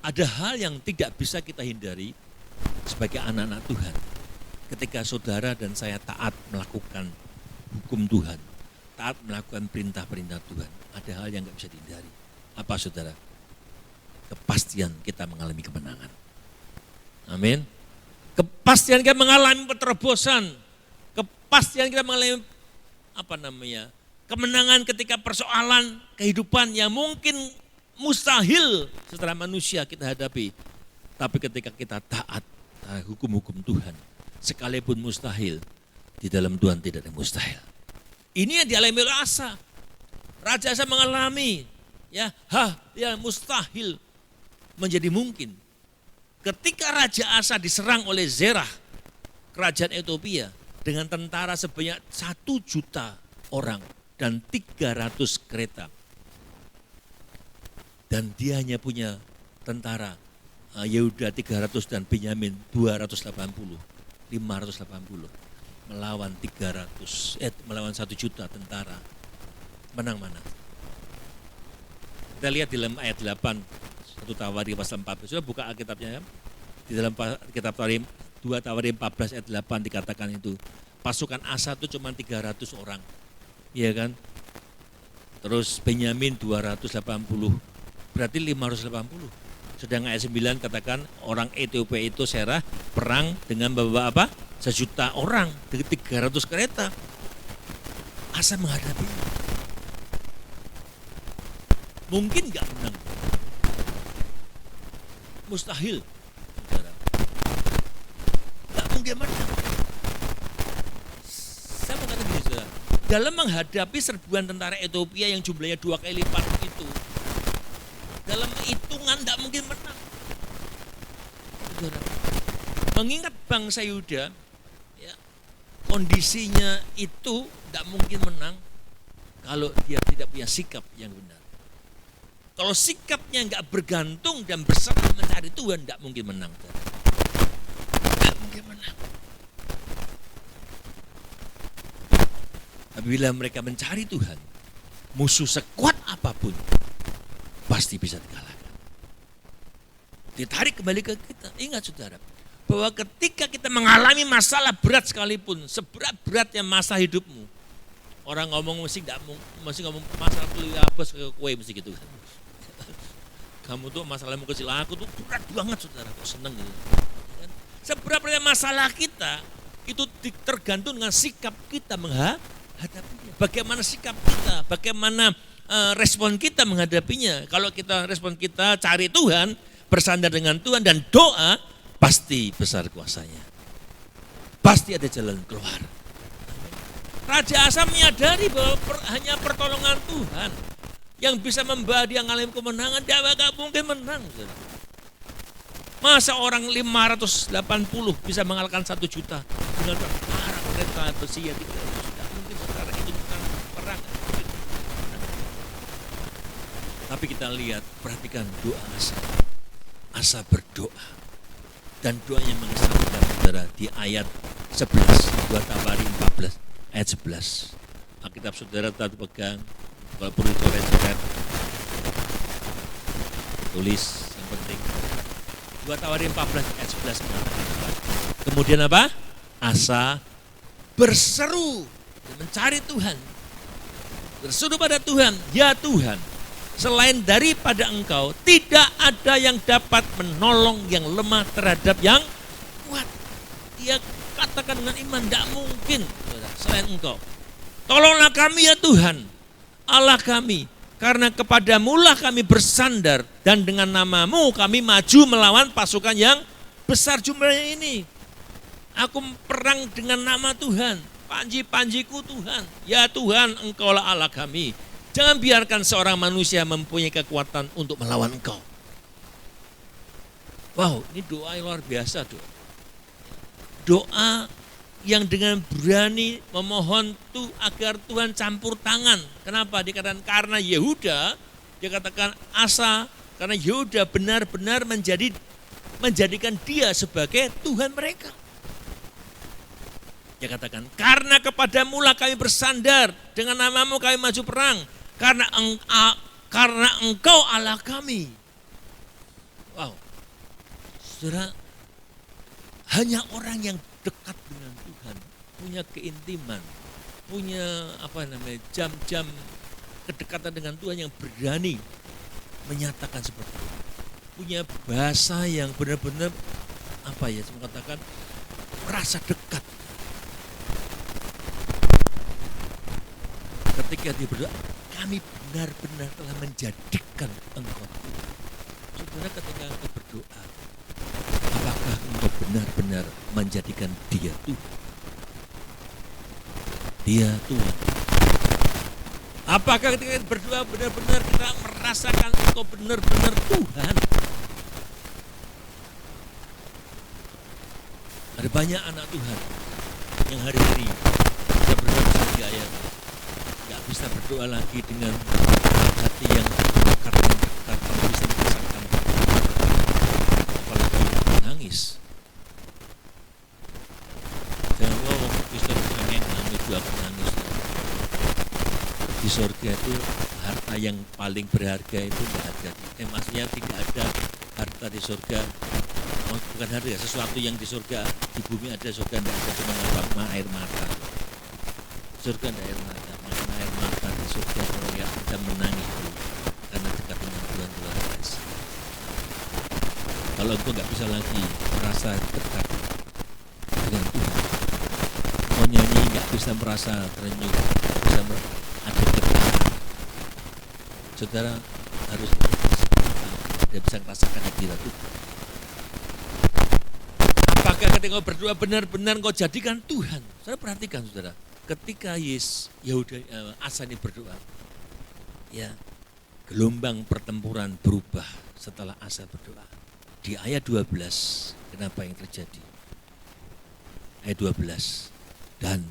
ada hal yang tidak bisa kita hindari sebagai anak-anak Tuhan. Ketika saudara dan saya taat melakukan hukum Tuhan, taat melakukan perintah-perintah Tuhan, ada hal yang gak bisa dihindari. Apa saudara? Kepastian kita mengalami kemenangan. Amin. Kepastian kita mengalami penerobosan. Kepastian kita mengalami kemenangan ketika persoalan kehidupan yang mungkin mustahil secara manusia kita hadapi. Tapi ketika kita taat hukum-hukum Tuhan, sekalipun mustahil, di dalam Tuhan tidak ada mustahil. Ini yang dialami oleh Asa. Raja Asa mengalami yang mustahil menjadi mungkin. Ketika Raja Asa diserang oleh Zerah, kerajaan Ethiopia, dengan tentara sebanyak 1 juta orang dan 300 kereta. Dan dia hanya punya tentara Yehuda 300 dan Benyamin 280, 580. Melawan 1 juta tentara. Menang mana? Kita lihat di dalam ayat 8, 1 Tawari pasal 14. Sudah buka Alkitabnya ya. Di dalam kitab Tawari 2 Tawari 14 ayat 8 dikatakan itu. Pasukan Asa itu cuma 300 orang. Iya kan? Terus Benyamin 280. Berarti 580. Sedang ayat 9 katakan orang Ethiopia itu Serah perang dengan bawa apa? 1.000.000 orang dengan 300 kereta. Asa menghadapi. Mungkin nggak menang. Mustahil. Saudara. Nggak mungkin menang. Saya mau katakan begini, saudara. Dalam menghadapi serbuan tentara Ethiopia yang jumlahnya 2 kali lipat itu, dalam hitungan tidak mungkin menang. Saudara, mengingat bangsa Yuda, ya, kondisinya itu tidak mungkin menang kalau dia tidak punya sikap yang benar. Kalau sikapnya nggak bergantung dan berserah mencari Tuhan, tidak mungkin menang. Tidak mungkin menang. Apabila mereka mencari Tuhan, musuh sekuat apapun pasti bisa dikalahkan. Ditarik kembali ke kita. Ingat saudara, bahwa ketika kita mengalami masalah berat sekalipun, seberat-beratnya masa hidupmu, orang ngomong mesti ngomong masalah kuliah apa ke kue mesti gitu kan. Kamu tuh masalahmu kecil, aku tuh berat banget saudara, kok seneng gitu. Seberat-beratnya masalah kita itu tergantung dengan sikap kita menghadapinya. Bagaimana sikap kita, bagaimana respon kita menghadapinya. Kalau kita respon kita cari Tuhan, bersandar dengan Tuhan dan doa, pasti besar kuasanya. Pasti ada jalan keluar. Raja Asa menyadari bahwa hanya pertolongan Tuhan yang bisa membawa dia mengalami kemenangan. Dia gak mungkin menang. Masa orang 580 bisa mengalahkan 1 juta dengan tentara kereta besi yang 300 juta. Mungkin saudara itu bukan perang. Tapi kita lihat, perhatikan doa Asa. Asa berdoa. Dan doanya mengesankan saudara di ayat 11, 2 Tawari 14, ayat 11. Alkitab saudara tadi pegang, kalau perlu coret-coret, tulis yang penting. 2 Tawari 14, ayat 11 mengatakan apa? Kemudian apa? Asa berseru mencari Tuhan. Berseru pada Tuhan, ya Tuhan, selain daripada Engkau, tidak ada yang dapat menolong yang lemah terhadap yang kuat. Dia katakan dengan iman, tidak mungkin selain Engkau. Tolonglah kami ya Tuhan, Allah kami, karena kepadamulah kami bersandar, dan dengan namamu kami maju melawan pasukan yang besar jumlahnya ini. Aku perang dengan nama Tuhan, panji-panjiku Tuhan. Ya Tuhan, Engkaulah Allah kami. Jangan biarkan seorang manusia mempunyai kekuatan untuk melawan Engkau. Wow, ini doa yang luar biasa doa. Doa yang dengan berani memohon tuh agar Tuhan campur tangan. Kenapa? Dikatakan karena Yehuda, dia katakan Asa, karena Yehuda benar-benar menjadikan dia sebagai Tuhan mereka. Dia katakan, karena kepadamulah kami bersandar, dengan namamu kami maju perang, karena Engkau Allah kami. Wow, saudara, hanya orang yang dekat dengan Tuhan, punya keintiman, punya jam-jam kedekatan dengan Tuhan yang berani menyatakan seperti itu. Punya bahasa yang benar-benar saya mau katakan merasa dekat. Ketika dia berdoa, kami benar-benar telah menjadikan Engkau Tuhan. Saudara, ketika engkau berdoa, apakah engkau benar-benar menjadikan dia Tuhan? Dia Tuhan. Apakah ketika kita berdoa benar-benar kita merasakan engkau benar-benar Tuhan? Ada banyak anak Tuhan yang hari-hari bisa berdoa seperti ayat. Gak bisa berdoa lagi dengan hati yang dekat, bisa merasakan apalagi menangis. Jangan ngomong Kristen nangis juga aku nangis. Di surga itu harta yang paling berharga itu tidak ada. Maksudnya tidak ada harta di surga. Bukan harta, sesuatu yang di surga, di bumi ada, surga tidak ada, cuma air mata. Surga tidak air mata, makan air mata di surga kalau yang kita menangis itu karena dekat dengan Tuhan luar biasa. kalau engkau nggak bisa lagi merasa dekat dengan Tuhan, mau nyanyi nggak bisa merasa terenyuh, nggak bisa ada getaran, saudara harus dia bisa merasakan hadirat Tuhan. Apakah ketika kau berdoa benar-benar kau jadikan Tuhan? Saudara perhatikan saudara, ketika Asa ini berdoa, ya gelombang pertempuran berubah setelah Asa berdoa. Di ayat 12, kenapa yang terjadi? Ayat 12, dan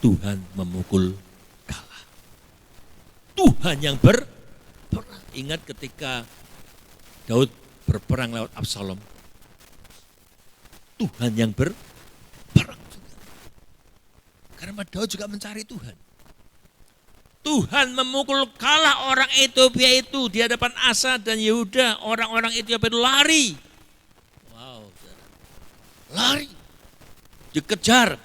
Tuhan memukul kalah. Tuhan yang berperang. Ingat ketika Daud berperang lewat Absalom, Tuhan yang berperang. Karena Daud juga mencari Tuhan. Tuhan memukul kalah orang Ethiopia itu di hadapan Asa dan Yehuda. Orang-orang Ethiopia itu lari. Wow, lari. Dikejar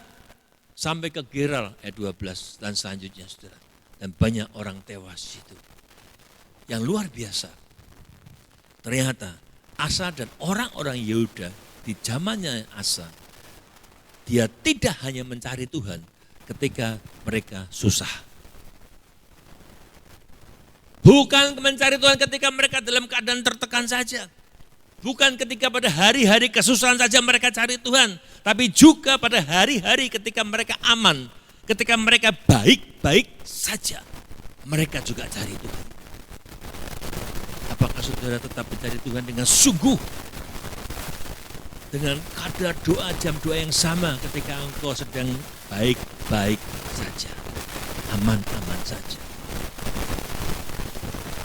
sampai ke Gerar ayat 12 dan selanjutnya saudara. Dan banyak orang tewas itu. Yang luar biasa. Ternyata Asa dan orang-orang Yehuda di zamannya Asa, dia tidak hanya mencari Tuhan ketika mereka susah. Bukan mencari Tuhan ketika mereka dalam keadaan tertekan saja. Bukan ketika pada hari-hari kesusahan saja mereka cari Tuhan. Tapi juga pada hari-hari ketika mereka aman. Ketika mereka baik-baik saja. Mereka juga cari Tuhan. Apakah saudara tetap mencari Tuhan dengan sungguh? Dengan kadar doa, jam doa yang sama ketika engkau sedang baik-baik saja. Aman-aman saja.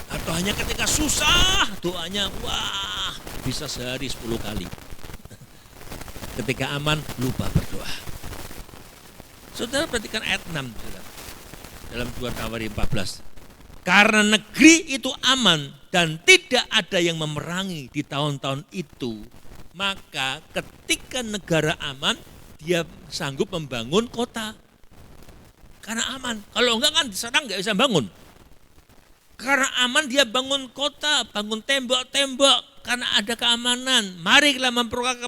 Atau hanya ketika susah doanya, wah bisa sehari 10 kali. Ketika aman lupa berdoa. Saudara perhatikan ayat 6 saudara. Dalam 2 Tawari 14. Karena negeri itu aman dan tidak ada yang memerangi di tahun-tahun itu. Maka ketika negara aman, dia sanggup membangun kota. Karena aman. Kalau enggak kan sedang enggak bisa bangun. Karena aman dia bangun kota, bangun tembok-tembok. Karena ada keamanan. Mari kita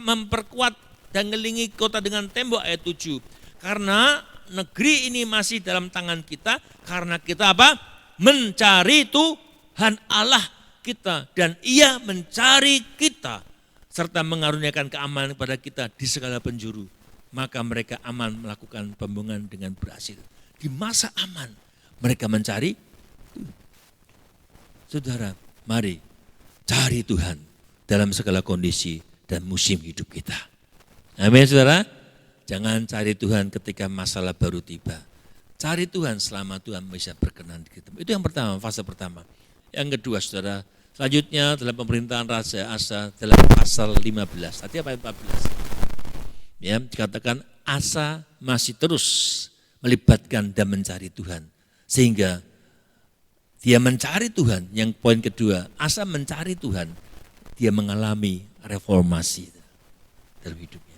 memperkuat dan ngelilingi kota dengan tembok ayat 7. Karena negeri ini masih dalam tangan kita. Karena kita apa? Mencari Tuhan Allah kita. Dan Ia mencari kita. Serta mengaruniakan keamanan kepada kita di segala penjuru. Maka mereka aman melakukan pembangunan dengan berhasil. Di masa aman mereka mencari Tuhan. Saudara, mari cari Tuhan dalam segala kondisi dan musim hidup kita. Amin saudara. Jangan cari Tuhan ketika masalah baru tiba. Cari Tuhan selama Tuhan bisa berkenan di kita. Itu yang pertama, fase pertama. Yang kedua saudara, selanjutnya dalam pemerintahan Raja Asa dalam pasal 15. Artinya ayat 14. Ya, dikatakan Asa masih terus melibatkan dan mencari Tuhan. Sehingga dia mencari Tuhan. Yang poin kedua, Asa mencari Tuhan. Dia mengalami reformasi dalam hidupnya.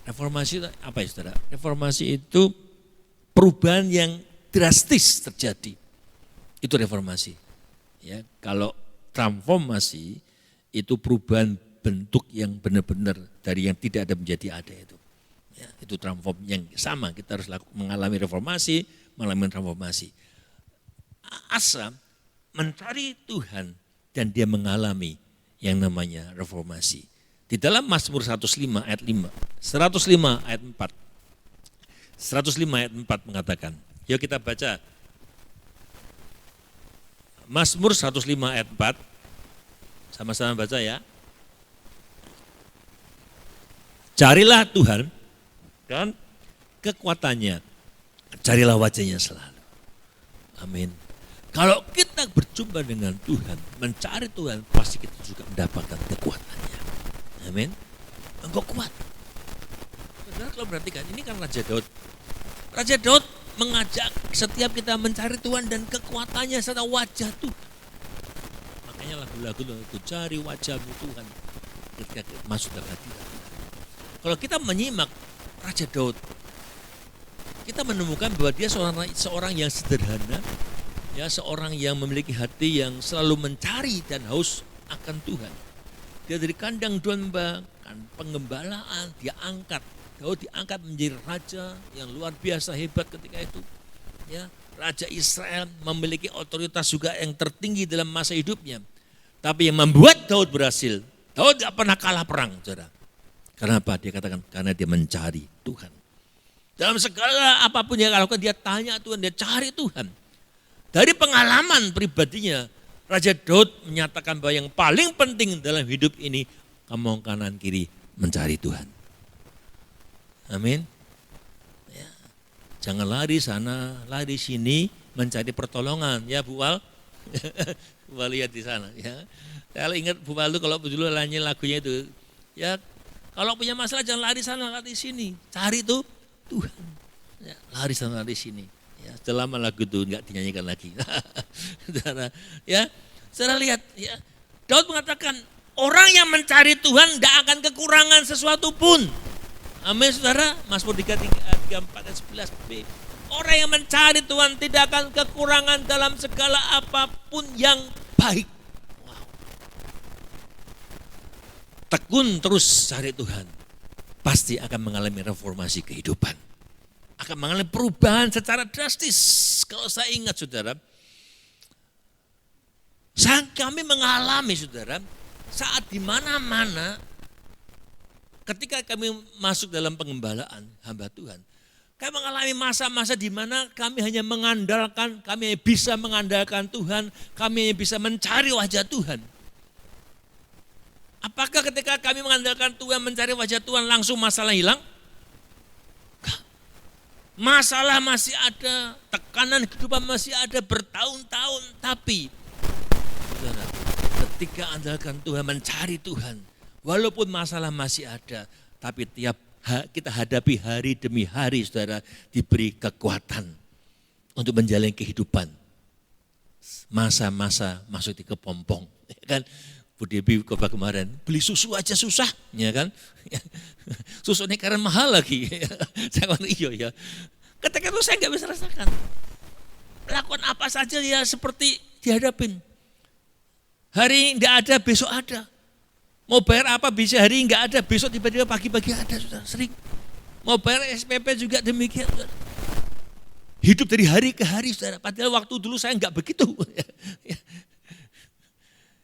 Reformasi itu apa ya saudara? Reformasi itu perubahan yang drastis terjadi. Itu reformasi. Ya, kalau transformasi itu perubahan bentuk yang benar-benar dari yang tidak ada menjadi ada itu. Ya, itu transform yang sama. Kita harus mengalami reformasi, mengalami transformasi. Asa mencari Tuhan dan dia mengalami yang namanya reformasi. Di dalam Mazmur 105 ayat 5, 105 ayat 4. 105 ayat 4 mengatakan, yuk kita baca. Mazmur 105 ayat 4. Sama-sama baca ya. Carilah Tuhan dan kekuatannya. Carilah wajahnya selalu. Amin. Kalau kita berjumpa dengan Tuhan, mencari Tuhan, pasti kita juga mendapatkan kekuatannya. Amin. Engkau kuat. Saudara kalau perhatikan, ini kan Raja Daud. Raja Daud mengajak setiap kita mencari Tuhan dan kekuatannya serta wajah Tuhan. Makanya lagu-lagu itu cari wajahmu Tuhan ketika masuk dalam hati. Kalau kita menyimak Raja Daud, kita menemukan bahwa dia seorang yang sederhana, ya seorang yang memiliki hati yang selalu mencari dan haus akan Tuhan. Dia dari kandang domba, pengembalaan, dia angkat. Daud diangkat menjadi raja yang luar biasa hebat ketika itu. Ya, Raja Israel memiliki otoritas juga yang tertinggi dalam masa hidupnya. Tapi yang membuat Daud berhasil, Daud gak pernah kalah perang, saudara. Kenapa? Dia katakan, karena dia mencari Tuhan. Dalam segala apapun yang dia lakukan, dia tanya Tuhan, dia cari Tuhan. Dari pengalaman pribadinya, Raja Daud menyatakan bahwa yang paling penting dalam hidup ini, kamu kanan kiri mencari Tuhan. Amin. Ya. Jangan lari sana, lari sini, mencari pertolongan. Ya Bu Wal, Bu Wal lihat di sana. Ya. Kalau ingat Bu Wal itu kalau dulu nyanyi lagunya itu, ya kalau punya masalah jangan lari sana, lari sini. Cari tuh Tuhan. Ya, lari sana, lari sini. Ya, selama lagu itu enggak dinyanyikan lagi. Saudara, ya, saudara lihat, ya, Daud mengatakan orang yang mencari Tuhan tidak akan kekurangan sesuatu pun. Amin, saudara. Mazmur 34 dan 11b. Orang yang mencari Tuhan tidak akan kekurangan dalam segala apapun yang baik. Wow. Tekun terus cari Tuhan, pasti akan mengalami reformasi kehidupan. Akan mengalami perubahan secara drastis. Kalau saya ingat saudara, kami mengalami saudara, saat di mana-mana ketika kami masuk dalam pengembalaan hamba Tuhan, kami mengalami masa-masa di mana kami hanya mengandalkan, kami bisa mengandalkan Tuhan, kami bisa mencari wajah Tuhan. Apakah ketika kami mengandalkan Tuhan, mencari wajah Tuhan, langsung masalah hilang? Masalah masih ada, tekanan kehidupan masih ada bertahun-tahun. Tapi saudara, ketika andalkan Tuhan, mencari Tuhan, walaupun masalah masih ada, tapi tiap kita hadapi hari demi hari, saudara, diberi kekuatan untuk menjalani kehidupan. Masa-masa masuk di kepompong, kan? Bu Debi kemarin beli susu aja susah, ya kan? Susu ini karena mahal lagi. Saya bilang iya ya. Ketika itu saya nggak bisa rasakan. Lakukan apa saja ya seperti dihadapin. Hari nggak ada, besok ada. Mau bayar apa bisa hari nggak ada, besok tiba-tiba pagi-pagi ada, saudara. Sering. Mau bayar SPP juga demikian, saudara. Hidup dari hari ke hari, saudara. Padahal waktu dulu saya nggak begitu.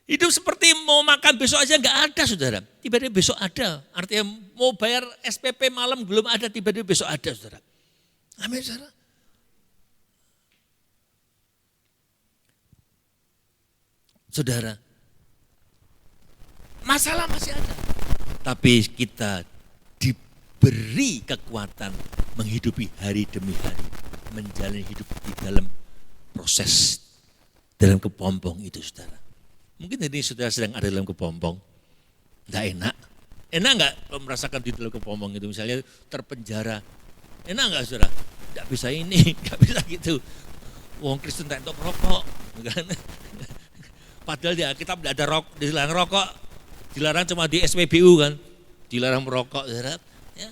Hidup seperti mau makan besok aja nggak ada, saudara. Tiba-tiba besok ada. Artinya mau bayar SPP malam belum ada, tiba-tiba besok ada, saudara. Amin, saudara. Saudara, masalah masih ada. Tapi kita diberi kekuatan menghidupi hari demi hari. Menjalani hidup di dalam proses, dalam kepompong itu, saudara. Mungkin ini saudara sedang ada dalam kepompong, enggak enak. Enak enggak merasakan di dalam kepompong itu, misalnya terpenjara. Enak enggak saudara? Enggak bisa ini, enggak bisa gitu. Wong Kristen tak entuk rokok, kan? Padahal ya kita tidak ada rokok, dilarang rokok, dilarang cuma di SPBU kan, dilarang merokok, saudara. Ya.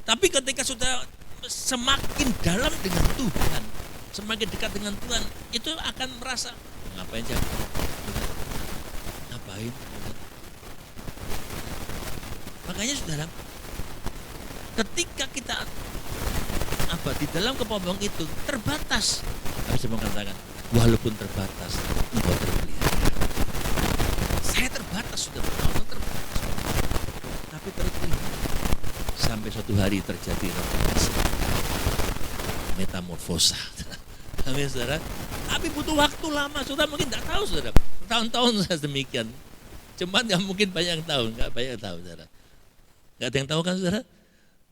Tapi ketika sudah semakin dalam dengan Tuhan, semakin dekat dengan Tuhan, itu akan merasa ngapain jangan merokok, ngapain. Makanya saudara, ketika kita di dalam kepompong itu terbatas, kami bisa mengatakan walaupun terbatas, engkau terpelihara. Saya terbatas sudah bertahun terbatas, tapi terpelihara sampai suatu hari terjadi reformasi, metamorfosa. Amin, saudara. Tapi butuh waktu lama, saudara mungkin tidak tahu, saudara. Tahun-tahun saya demikian. Cuman nggak mungkin banyak yang tahu, nggak banyak yang tahu, saudara. Nggak ada yang tahu kan, saudara?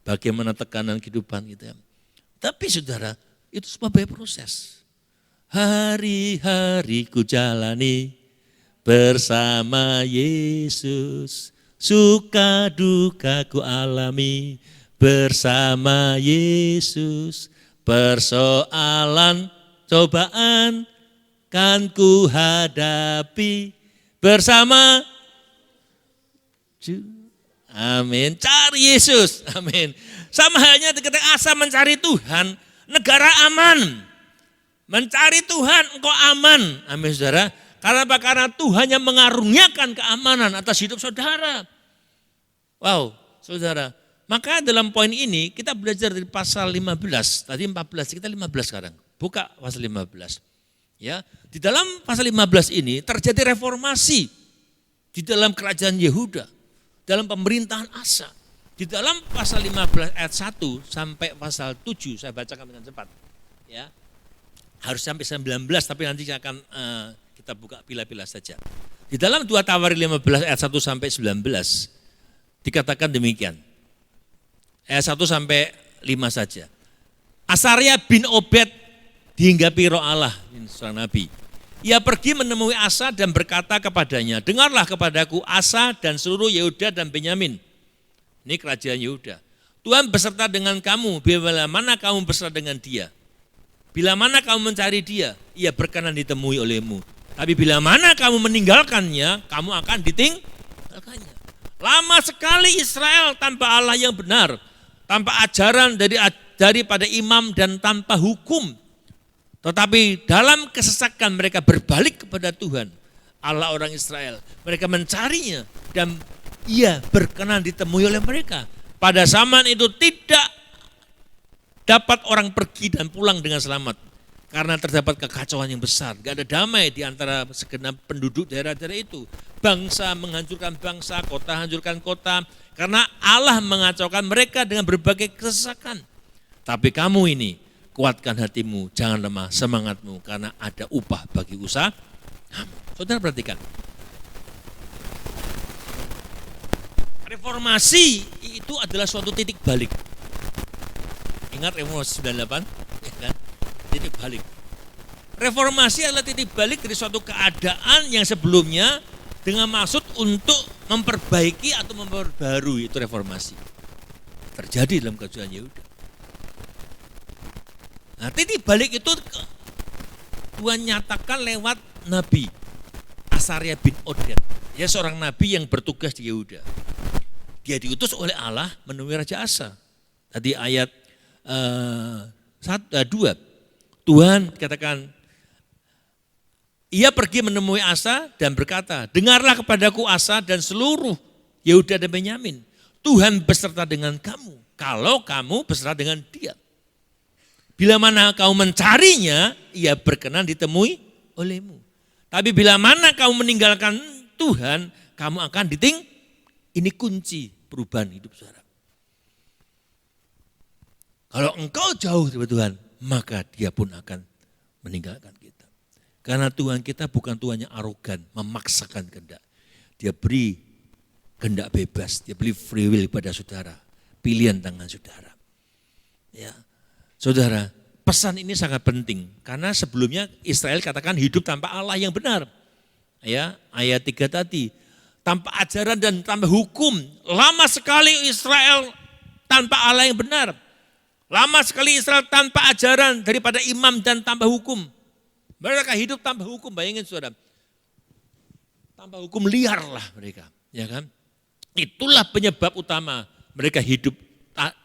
Bagaimana tekanan kehidupan gitu ya. Tapi saudara, itu sebuah proses. Hari-hari ku jalani bersama Yesus, suka duka ku alami bersama Yesus, persoalan cobaan kan ku hadapi bersama Amin. Cari Yesus. Amin. Sama halnya ketika Asa mencari Tuhan, negara aman. Mencari Tuhan engkau aman. Amin, saudara. Karena apa? Karena Tuhan yang mengaruniakan keamanan atas hidup saudara. Wow, saudara. Maka dalam poin ini kita belajar dari pasal 15, tadi 14, kita 15 sekarang. Buka pasal 15. Ya, di dalam pasal 15 ini terjadi reformasi di dalam kerajaan Yehuda, dalam pemerintahan Asa. Di dalam pasal 15 ayat 1 sampai pasal 7, saya bacakan dengan cepat. Ya, harus sampai 19, tapi nanti akan kita buka pilah-pilah saja. Di dalam 2 Tawarik 15 ayat 1 sampai 19 dikatakan demikian. Ayat 1 sampai 5 saja. Asaria bin Obed dihinggapi roh Allah, seorang nabi. Ia pergi menemui Asa dan berkata kepadanya, dengarlah kepadaku Asa dan seluruh Yehuda dan Benyamin. Ini kerajaan Yehuda. Tuhan beserta dengan kamu, bila mana kamu beserta dengan dia. Bila mana kamu mencari dia, ia berkenan ditemui olehmu. Tapi bila mana kamu meninggalkannya, kamu akan ditinggalkannya. Lama sekali Israel tanpa Allah yang benar, tanpa ajaran daripada imam dan tanpa hukum. Tetapi dalam kesesakan mereka berbalik kepada Tuhan, Allah orang Israel. Mereka mencarinya dan ia berkenan ditemui oleh mereka. Pada zaman itu tidak dapat orang pergi dan pulang dengan selamat. Karena terdapat kekacauan yang besar. Gak ada damai di antara segenap penduduk daerah-daerah itu. Bangsa menghancurkan bangsa, kota hancurkan kota. Karena Allah mengacaukan mereka dengan berbagai kesesakan. Tapi kamu ini, kuatkan hatimu, jangan lemah semangatmu. Karena ada upah bagi usaha. Saudara perhatikan. Reformasi itu adalah suatu titik balik. Ingat reformasi 98? Ya kan? Titik balik. Reformasi adalah titik balik dari suatu keadaan yang sebelumnya dengan maksud untuk memperbaiki atau memperbarui, itu reformasi. Terjadi dalam kerajaan Yehuda. Nah, titik balik itu Tuhan nyatakan lewat Nabi Asaria bin Obed. Dia seorang nabi yang bertugas di Yehuda. Dia diutus oleh Allah menemui Raja Asa. Tadi ayat 2. Tuhan katakan, ia pergi menemui Asa dan berkata, dengarlah kepadaku Asa dan seluruh Yehuda dan Benyamin. Tuhan beserta dengan kamu, kalau kamu beserta dengan dia. Bila mana kamu mencarinya, ia berkenan ditemui olehmu. Tapi bila mana kamu meninggalkan Tuhan, kamu akan ditinggalkan. Ini kunci perubahan hidup saudara. Kalau engkau jauh dari Tuhan, maka dia pun akan meninggalkan kita. Karena Tuhan kita bukan Tuhan yang arogan, memaksakan kehendak. Dia beri kehendak bebas, dia beri free will pada saudara. Pilihan tangan saudara. Ya, saudara, pesan ini sangat penting. Karena sebelumnya Israel katakan hidup tanpa Allah yang benar. Ya, ayat 3 tadi. Tanpa ajaran dan tanpa hukum. Lama sekali Israel tanpa Allah yang benar. Lama sekali Israel tanpa ajaran daripada imam dan tanpa hukum. Mereka hidup tanpa hukum, bayangin saudara. Tanpa hukum liar lah mereka. Ya kan? Itulah penyebab utama mereka hidup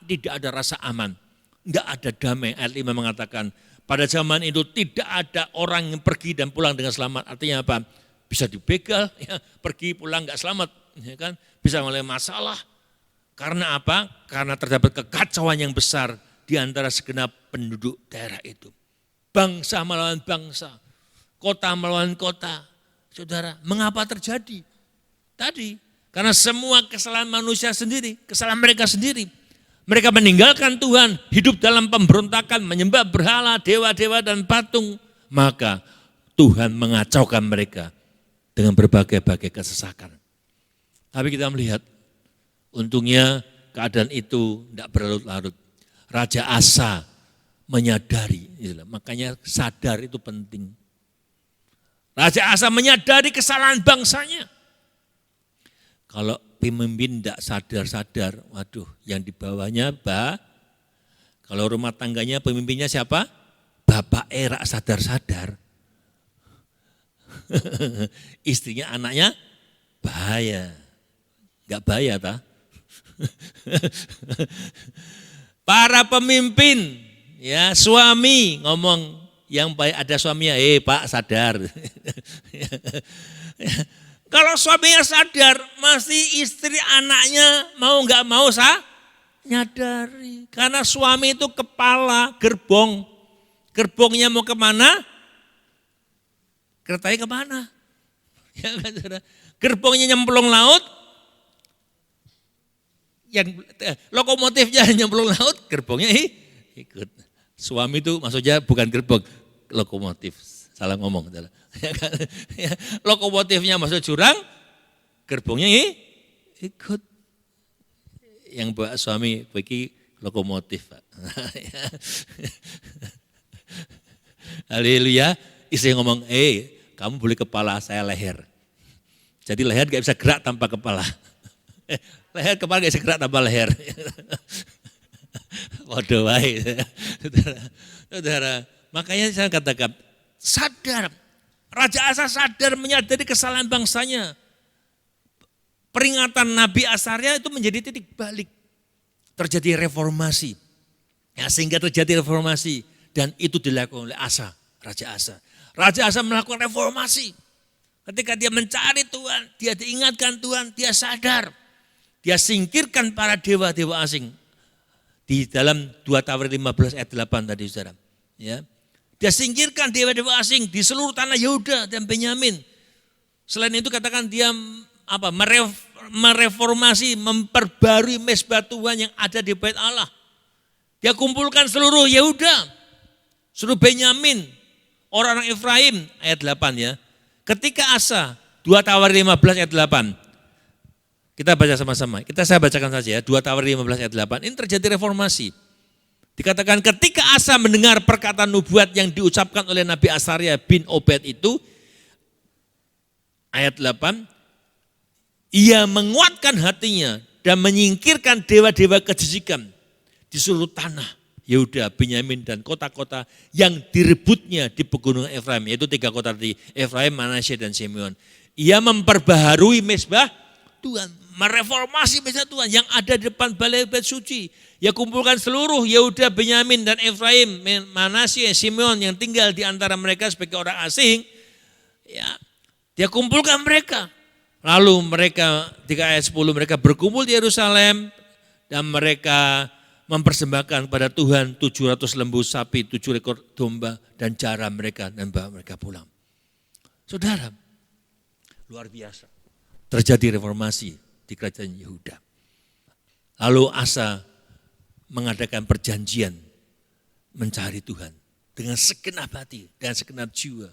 tidak ada rasa aman. Tidak ada damai. Ayat 5 mengatakan, pada zaman itu tidak ada orang yang pergi dan pulang dengan selamat. Artinya apa? Bisa dibegal, ya, pergi pulang nggak selamat, ya kan? Bisa mulai masalah. Karena apa? Karena terdapat kekacauan yang besar di antara segenap penduduk daerah itu. Bangsa melawan bangsa, kota melawan kota. Saudara, mengapa terjadi? Tadi, karena semua kesalahan manusia sendiri, kesalahan mereka sendiri. Mereka meninggalkan Tuhan, hidup dalam pemberontakan, menyembah berhala, dewa-dewa dan patung. Maka Tuhan mengacaukan mereka dengan berbagai-bagai kesesakan. Tapi kita melihat, untungnya keadaan itu tidak berlarut-larut. Raja Asa menyadari, makanya sadar itu penting. Raja Asa menyadari kesalahan bangsanya. Kalau pemimpin tidak sadar-sadar, waduh, yang di bawahnya kalau rumah tangganya pemimpinnya siapa? Bapak era sadar-sadar. Istrinya, anaknya bahaya. Enggak bahaya ta? Para pemimpin, ya suami ngomong yang baik, ada suaminya, Pak sadar. Kalau suaminya sadar, masih istri anaknya mau nggak mau nyadari. Karena suami itu kepala gerbong. Gerbongnya mau kemana? Keretanya kemana? Ya kan, saudara? Gerbongnya nyemplung laut, yang lokomotifnya nyemplung laut, gerbongnya ikut. Suami itu maksudnya bukan gerbong, lokomotif. Salah ngomong. Ya kan? Lokomotifnya masuk jurang, gerbongnya ikut. Yang bawa suami bagi lokomotif. Pak. Haleluya. Istri ngomong, kamu boleh kepala, saya leher. Jadi leher gak bisa gerak tanpa kepala. Leher kepala gak bisa gerak tanpa leher. Waduh baik. Saudara, makanya saya katakan, sadar. Raja Asa sadar menyadari kesalahan bangsanya. Peringatan Nabi Asaria itu menjadi titik balik. Terjadi reformasi. Ya, sehingga terjadi reformasi. Dan itu dilakukan oleh Asa, Raja Asa. Raja Asa melakukan reformasi. Ketika dia mencari Tuhan, dia diingatkan Tuhan, dia sadar. Dia singkirkan para dewa-dewa asing. Di dalam 2 Tawarikh 15 ayat 8 tadi saudara. Ya. Dia singkirkan dewa-dewa asing di seluruh tanah Yehuda dan Benyamin. Selain itu katakan dia mereformasi, memperbarui mezbah Tuhan yang ada di Bait Allah. Dia kumpulkan seluruh Yehuda, seluruh Benyamin, orang-orang Efraim, ayat 8 ya. Ketika Asa, 2 Tawarikh 15 ayat 8. Kita baca sama-sama, saya bacakan saja ya, 2 Tawarikh 15 ayat 8. Ini terjadi reformasi. Dikatakan ketika Asa mendengar perkataan nubuat yang diucapkan oleh Nabi Asaria bin Obed itu, ayat 8, ia menguatkan hatinya dan menyingkirkan dewa-dewa kejijikan di seluruh tanah Yehuda, Benyamin dan kota-kota yang direbutnya di pegunungan Efraim, yaitu 3 kota tadi, Efraim, Manasye dan Simeon. Ia memperbaharui mezbah Tuhan, mereformasi mezbah Tuhan yang ada di depan balai bait suci. Ia kumpulkan seluruh Yehuda, Benyamin dan Efraim, Manasye, Simeon yang tinggal di antara mereka sebagai orang asing. Ya, dia kumpulkan mereka. Lalu mereka, 3 ayat 10, mereka berkumpul di Yerusalem dan mereka mempersembahkan kepada Tuhan 700 lembu sapi, 7 ekor domba dan jara mereka dan bawa mereka pulang. Saudara, luar biasa. Terjadi reformasi di kerajaan Yehuda. Lalu Asa mengadakan perjanjian mencari Tuhan dengan segenap hati dan segenap jiwa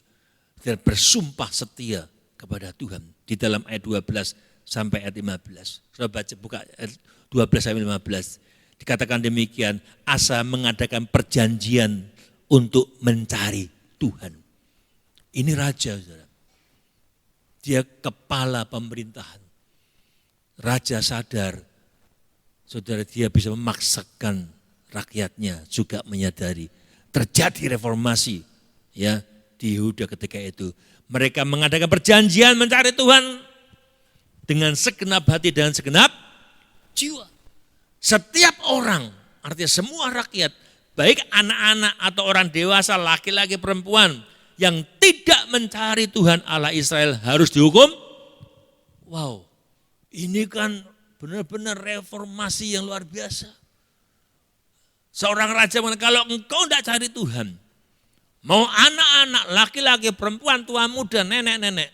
dan bersumpah setia kepada Tuhan di dalam ayat 12 sampai ayat 15. Sudah baca buka ayat 12 sampai 15. Dikatakan demikian, Asa mengadakan perjanjian untuk mencari Tuhan. Ini raja, saudara. Dia kepala pemerintahan. Raja sadar, saudara, dia bisa memaksakan rakyatnya juga menyadari. Terjadi reformasi ya di Yehuda ketika itu. Mereka mengadakan perjanjian mencari Tuhan dengan segenap hati dan segenap jiwa. Setiap orang, artinya semua rakyat, baik anak-anak atau orang dewasa, laki-laki, perempuan, yang tidak mencari Tuhan Allah Israel harus dihukum. Wow, ini kan benar-benar reformasi yang luar biasa. Seorang raja mengatakan, kalau engkau tidak cari Tuhan, mau anak-anak, laki-laki, perempuan, tua, muda, nenek-nenek,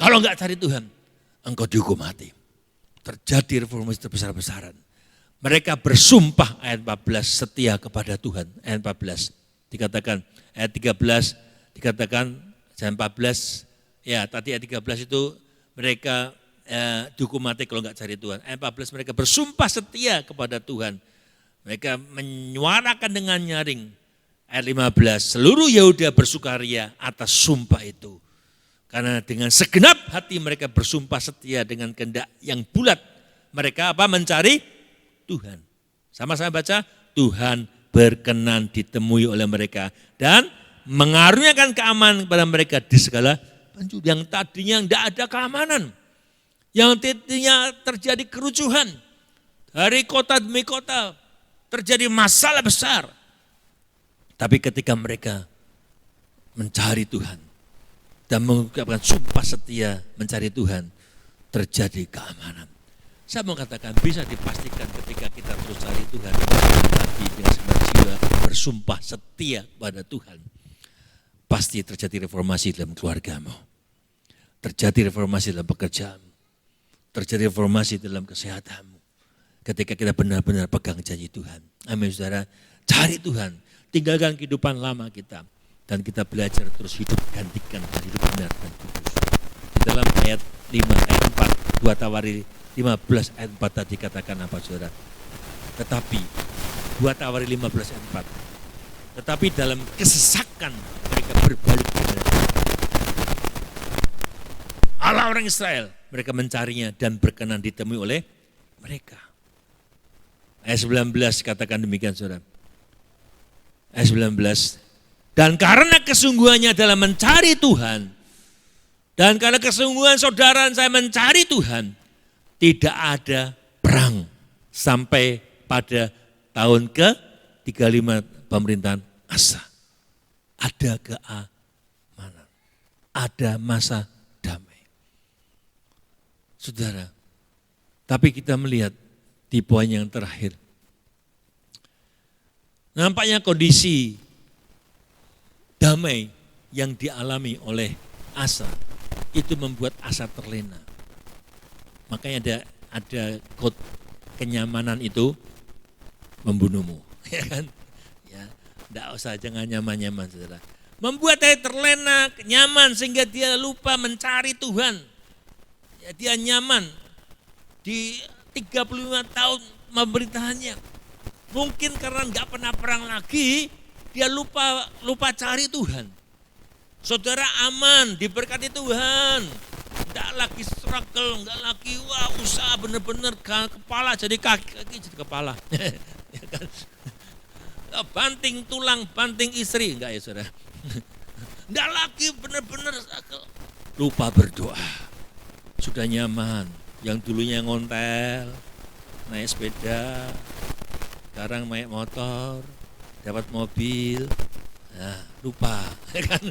kalau enggak cari Tuhan, engkau dihukum mati. Terjadi reformasi terbesar-besaran. Mereka bersumpah ayat 14 setia kepada Tuhan. Ayat 14 dikatakan, ayat 13 dikatakan, ayat 14, ya tadi ayat 13 itu mereka dihukum mati kalau enggak cari Tuhan. Ayat 14 mereka bersumpah setia kepada Tuhan. Mereka menyuarakan dengan nyaring. Ayat 15, seluruh Yehuda bersukaria atas sumpah itu. Karena dengan segenap hati mereka bersumpah setia dengan kehendak yang bulat. Mereka apa? Mencari Tuhan. Sama-sama baca, Tuhan berkenan ditemui oleh mereka. Dan mengaruniakan keamanan kepada mereka di segala penjuru. Yang tadinya tidak ada keamanan. Yang tadinya terjadi kerucuhan. Dari kota demi kota terjadi masalah besar. Tapi ketika mereka mencari Tuhan, dan mengucapkan sumpah setia mencari Tuhan, terjadi keamanan. Saya mau katakan bisa dipastikan ketika kita terus cari Tuhan dengan hati, dengan segenap jiwa, bersumpah setia pada Tuhan, pasti terjadi reformasi dalam keluargamu, terjadi reformasi dalam pekerjaanmu, terjadi reformasi dalam kesehatanmu. Ketika kita benar-benar pegang janji Tuhan. Amin saudara, cari Tuhan, tinggalkan kehidupan lama kita, dan kita belajar terus hidup gantikan dan hidup benar dan kudus. Di dalam ayat 5, ayat 4, 2 Tawari 15 ayat 4 tadi katakan apa saudara? Tetapi, 2 Tawari 15 ayat 4, tetapi dalam kesesakan mereka berbalik kepada Allah orang Israel, mereka mencarinya dan berkenan ditemui oleh mereka. Ayat 19 katakan demikian saudara. Ayat 19, dan karena kesungguhannya dalam mencari Tuhan, dan karena kesungguhan saudara saya mencari Tuhan, tidak ada perang sampai pada tahun ke-35 pemerintahan Asa. Ada keamanan, ada masa damai. Saudara, tapi kita melihat di poin yang terakhir, nampaknya kondisi damai yang dialami oleh Asa itu membuat Asa terlena. Makanya ada quote, kenyamanan itu membunuhmu, ya kan? Ya, enggak usah, jangan nyaman-nyaman saudara. Membuat dia terlena, nyaman sehingga dia lupa mencari Tuhan. Ya, dia nyaman di 35 tahun pemerintahannya. Mungkin karena enggak pernah perang lagi, dia lupa cari Tuhan. Saudara aman, diberkati Tuhan. Enggak lagi struggle, enggak lagi usaha benar-benar kepala jadi kaki jadi kepala. Ya kan? Banting tulang, banting istri, enggak ya saudara? Enggak lagi benar-benar lupa berdoa. Sudah nyaman, yang dulunya ngontel, naik sepeda, sekarang naik motor, dapat mobil, nah, lupa, ya kan?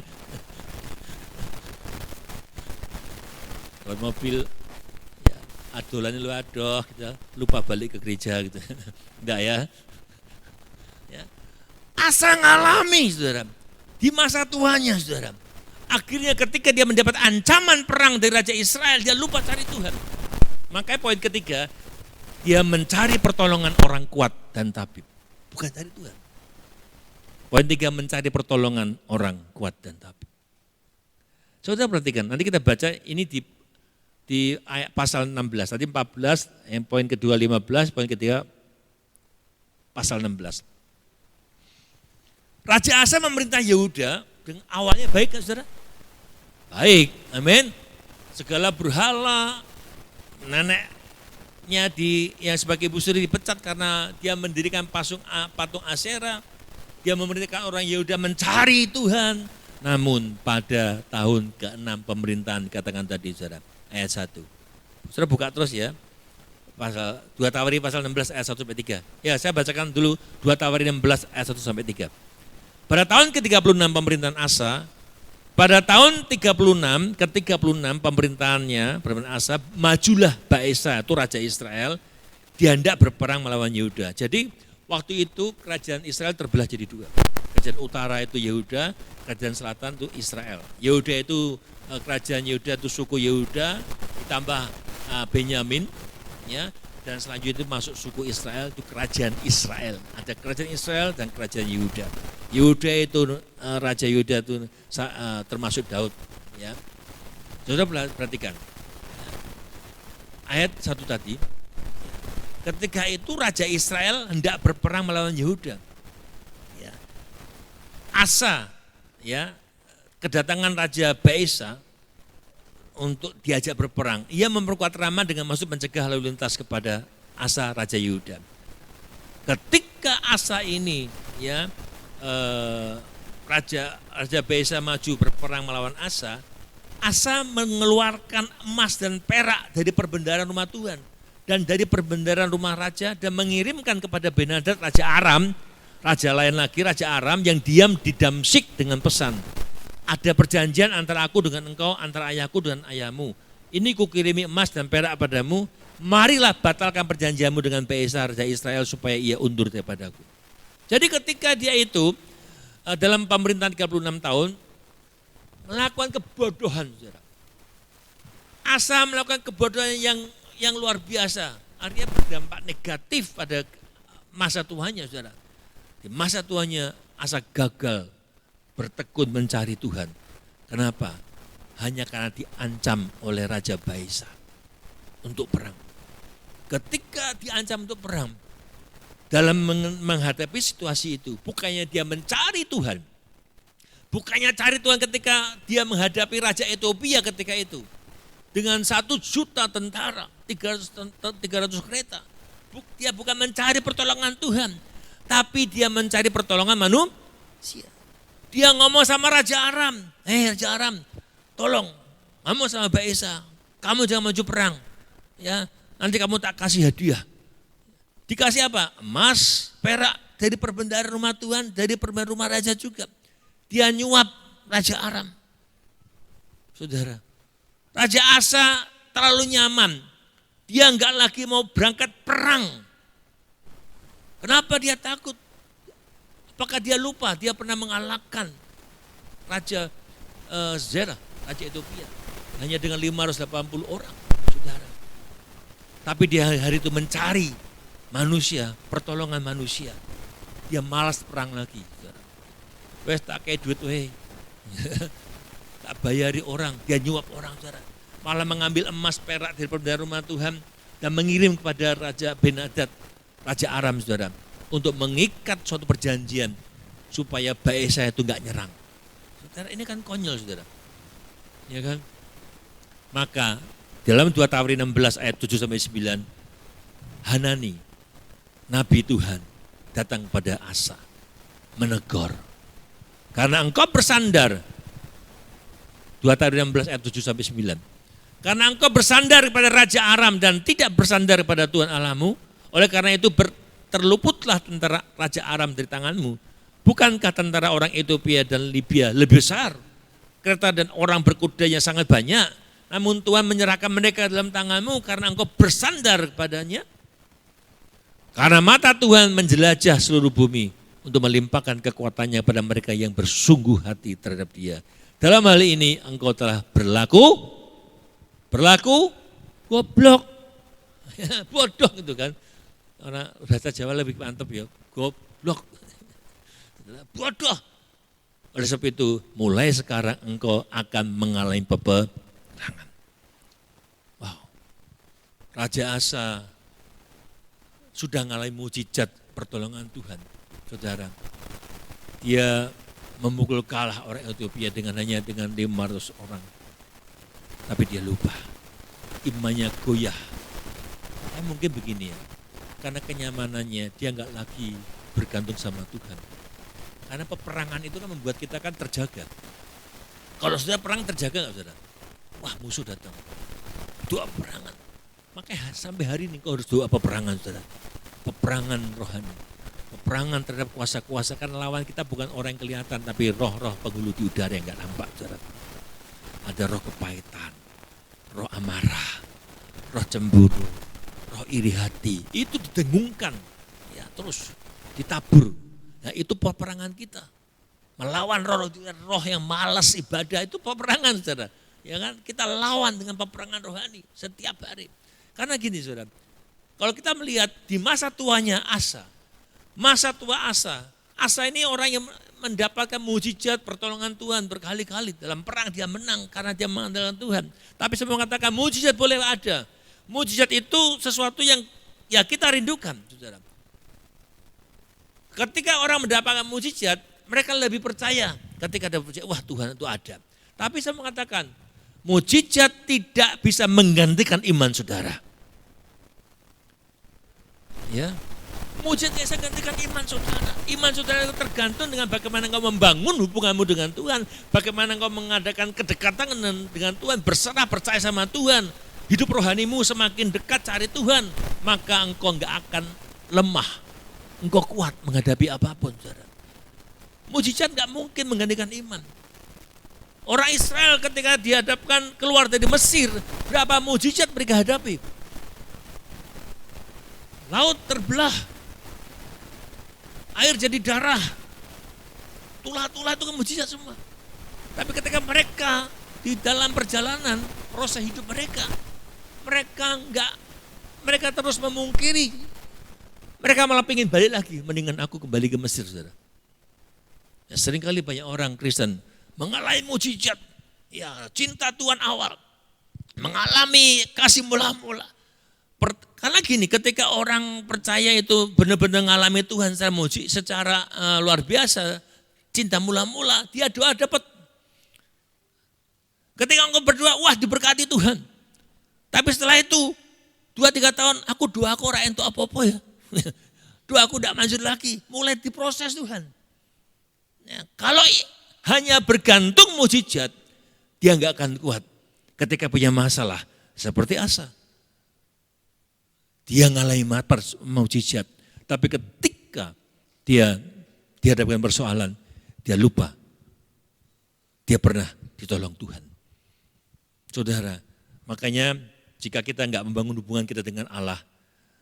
Dapat mobil, ya, adolannya lu adoh, gitu, lupa balik ke gereja gitu, enggak ya? Ya. Asa ngalami saudara, di masa tuanya saudara, akhirnya ketika dia mendapat ancaman perang dari Raja Israel, dia lupa cari Tuhan. Makanya poin ketiga, dia mencari pertolongan orang kuat dan tabib, bukan cari Tuhan. Poin 3, mencari pertolongan orang kuat dan tabib. Saudara perhatikan, nanti kita baca ini di ayat pasal 16, tadi 14, yang poin kedua 15, poin ketiga pasal 16. Raja Asa memerintah Yehuda dengan awalnya baik kan saudara? Baik, amin. Segala berhala, neneknya yang sebagai ibu suri dipecat karena dia mendirikan patung Asyera. Dia memerintahkan orang Yehuda mencari Tuhan. Namun pada tahun ke-6 pemerintahan, katakan tadi saudara, ayat 1. Saudara buka terus ya, pasal 2 Tawari pasal 16 ayat 1 sampai 3. Ya saya bacakan dulu 2 Tawari 16 ayat 1 sampai 3. Pada tahun ke-36 pemerintahan Asa, pada tahun ke-36 pemerintahannya Asa, majulah Baesa, itu Raja Israel, dia hendak berperang melawan Yehuda. Jadi waktu itu kerajaan Israel terbelah jadi dua. Kerajaan utara itu Yehuda, kerajaan selatan itu Israel. Yehuda itu kerajaan Yehuda itu suku Yehuda ditambah Benyamin, ya, dan selanjutnya itu masuk suku Israel, itu kerajaan Israel. Ada kerajaan Israel dan kerajaan Yehuda. Yehuda itu Raja Yehuda itu termasuk Daud, ya. Saudara perhatikan ayat 1 tadi. Ketika itu Raja Israel hendak berperang melawan Yehuda. Ya. Asa, ya, kedatangan Raja Baesa untuk diajak berperang. Ia memperkuat Rama dengan maksud mencegah lalu lintas kepada Asa Raja Yehuda. Ketika Asa ini, ya, Raja Baesa maju berperang melawan Asa, Asa mengeluarkan emas dan perak dari perbendaharaan rumah Tuhan dan dari perbendaharaan rumah raja dan mengirimkan kepada Ben-Hadad Raja Aram, raja lain lagi, Raja Aram yang diam di Damsyik dengan pesan, ada perjanjian antara aku dengan engkau, antara ayahku dengan ayahmu. Ini kukirimi emas dan perak padamu, marilah batalkan perjanjianmu dengan Baesa raja Israel supaya ia undur daripadaku. Jadi ketika dia itu dalam pemerintahan 36 tahun melakukan kebodohan, saudara. Asa melakukan kebodohan yang luar biasa, artinya berdampak negatif pada masa tuanya, saudara. Di masa tuanya Asa gagal bertekun mencari Tuhan. Kenapa? Hanya karena diancam oleh Raja Baesa untuk perang. Ketika diancam untuk perang, dalam menghadapi situasi itu, bukannya dia mencari Tuhan, bukannya cari Tuhan ketika dia menghadapi Raja Ethiopia ketika itu, dengan 1 juta tentara, 300 kereta, dia bukan mencari pertolongan Tuhan, tapi dia mencari pertolongan manusia. Dia ngomong sama Raja Aram, Raja Aram, tolong, ngomong sama Baesa, kamu jangan maju perang, ya nanti kamu tak kasih hadiah. Dikasih apa? Emas, perak dari perbendahara rumah Tuhan, dari perbendahara rumah raja juga. Dia nyuap Raja Aram. Saudara, Raja Asa terlalu nyaman. Dia enggak lagi mau berangkat perang. Kenapa dia takut? Apakah dia lupa dia pernah mengalahkan Raja Zerah, Raja Ethiopia, hanya dengan 580 orang, saudara. Tapi dia hari itu mencari manusia, pertolongan manusia. Dia malas perang lagi. Wes tak kayak duit weh. Tak bayari orang, dia nyuap orang, saudara. Malah mengambil emas perak dari perbendahara rumah Tuhan dan mengirim kepada Raja Ben-Hadad, Raja Aram, saudara, untuk mengikat suatu perjanjian supaya Baesa itu enggak nyerang. Saudara, ini kan konyol, saudara. Ya kan? Maka dalam 2 Tawari 16 ayat 7 sampai 9, Hanani, Nabi Tuhan, datang kepada Asa, menegur. Karena engkau bersandar, 2 Tawari 16 ayat 7 sampai 9. Karena engkau bersandar kepada Raja Aram dan tidak bersandar kepada Tuhan Allahmu, oleh karena itu terluputlah tentara Raja Aram dari tanganmu. Bukankah tentara orang Ethiopia dan Libya lebih besar? Kereta dan orang berkudanya sangat banyak. Namun Tuhan menyerahkan mereka dalam tanganmu karena engkau bersandar kepadanya. Karena mata Tuhan menjelajah seluruh bumi untuk melimpahkan kekuatannya pada mereka yang bersungguh hati terhadap dia. Dalam hal ini engkau telah berlaku goblok. Bodoh gitu kan. Orang bahasa Jawa lebih mantap ya, goblok. Bodoh. Oleh sebab itu, mulai sekarang engkau akan mengalami peperangan. Wow. Raja Asa sudah mengalami mujizat pertolongan Tuhan. Saudara, dia memukul kalah orang Ethiopia hanya dengan 500 orang. Tapi dia lupa, imannya goyah. Mungkin begini ya, karena kenyamanannya dia enggak lagi bergantung sama Tuhan. Karena peperangan itu kan membuat kita kan terjaga. Kalau sudah perang terjaga enggak, saudara? Wah, musuh datang. Doa peperangan. Makanya sampai hari ini kau harus doa peperangan, saudara. Peperangan rohani. Peperangan terhadap kuasa-kuasa, kan lawan kita bukan orang yang kelihatan, tapi roh-roh penghulu di udara yang enggak nampak, saudara. Ada roh kepahitan, roh amarah, roh cemburu, roh iri hati. Itu didengungkan, ya terus ditabur. Nah, itu peperangan kita. Melawan roh yang malas ibadah, itu peperangan, saudara. Ya kan? Kita lawan dengan peperangan rohani setiap hari. Karena gini, saudara. Kalau kita melihat di masa tuanya Asa, masa tua Asa ini orang yang mendapatkan mujizat pertolongan Tuhan berkali-kali. Dalam perang dia menang karena dia mengandalkan Tuhan. Tapi saya mengatakan mujizat boleh ada. Mujizat itu sesuatu yang ya kita rindukan, saudara. Ketika orang mendapatkan mujizat, mereka lebih percaya ketika ada mujizat, wah Tuhan itu ada. Tapi saya mengatakan, mujizat tidak bisa menggantikan iman saudara. Ya, mujizat tidak bisa menggantikan iman saudara. Iman saudara itu tergantung dengan bagaimana engkau membangun hubunganmu dengan Tuhan, bagaimana engkau mengadakan kedekatan dengan Tuhan, berserah percaya sama Tuhan. Hidup rohanimu semakin dekat cari Tuhan, maka engkau enggak akan lemah. Engkau kuat menghadapi apapun, saudara. Mujizat enggak mungkin menggantikan iman. Orang Israel ketika dihadapkan keluar dari Mesir, berapa mujizat mereka hadapi. Laut terbelah, air jadi darah, tulah-tulah itu kan mujizat semua. Tapi ketika mereka di dalam perjalanan, proses hidup mereka terus memungkiri. Mereka malah ingin balik lagi, mendingan aku kembali ke Mesir, saudara. Ya, seringkali banyak orang Kristen mengalami mujizat, ya cinta Tuhan awal, mengalami kasih mula-mula. Karena gini, ketika orang percaya itu benar-benar mengalami Tuhan secara luar biasa, cinta mula-mula, dia doa dapat. Ketika engkau berdoa, wah diberkati Tuhan. Tapi setelah itu, 2-3 tahun, aku doa aku orang itu apa-apa ya. Doa aku tidak manjur lagi, mulai diproses Tuhan. Ya, kalau hanya bergantung mujizat, dia nggak akan kuat. Ketika punya masalah, seperti Asa. Dia ngalami mujizat, tapi ketika dia dihadapkan persoalan, dia lupa. Dia pernah ditolong Tuhan. Saudara, makanya jika kita nggak membangun hubungan kita dengan Allah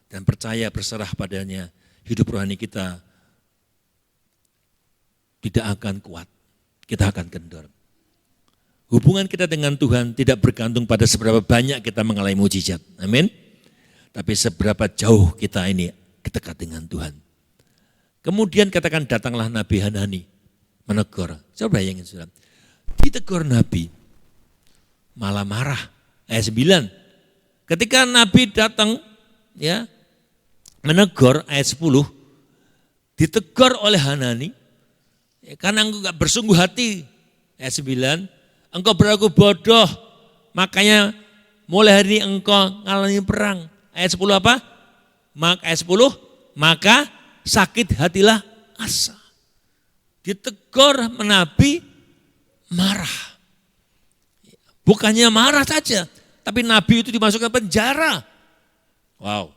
dan percaya berserah padanya, hidup rohani kita tidak akan kuat, kita akan kendor. Hubungan kita dengan Tuhan tidak bergantung pada seberapa banyak kita mengalami mujizat, amin. Tapi seberapa jauh kita ini dekat dengan Tuhan. Kemudian katakan datanglah Nabi Hanani menegur. Coba bayangin saudara, ditegur Nabi malah marah. Ayat 9, ketika Nabi datang ya menegur, ayat 10, ditegur oleh Hanani, ya, karena engkau gak bersungguh hati. Ayat 9, engkau berlaku bodoh, makanya mulai hari ini engkau ngalami perang. Ayat 10 apa? Ayat 10, maka sakit hatilah Asa. Ditegur Nabi marah. Bukannya marah saja, tapi Nabi itu dimasukkan penjara. Wow.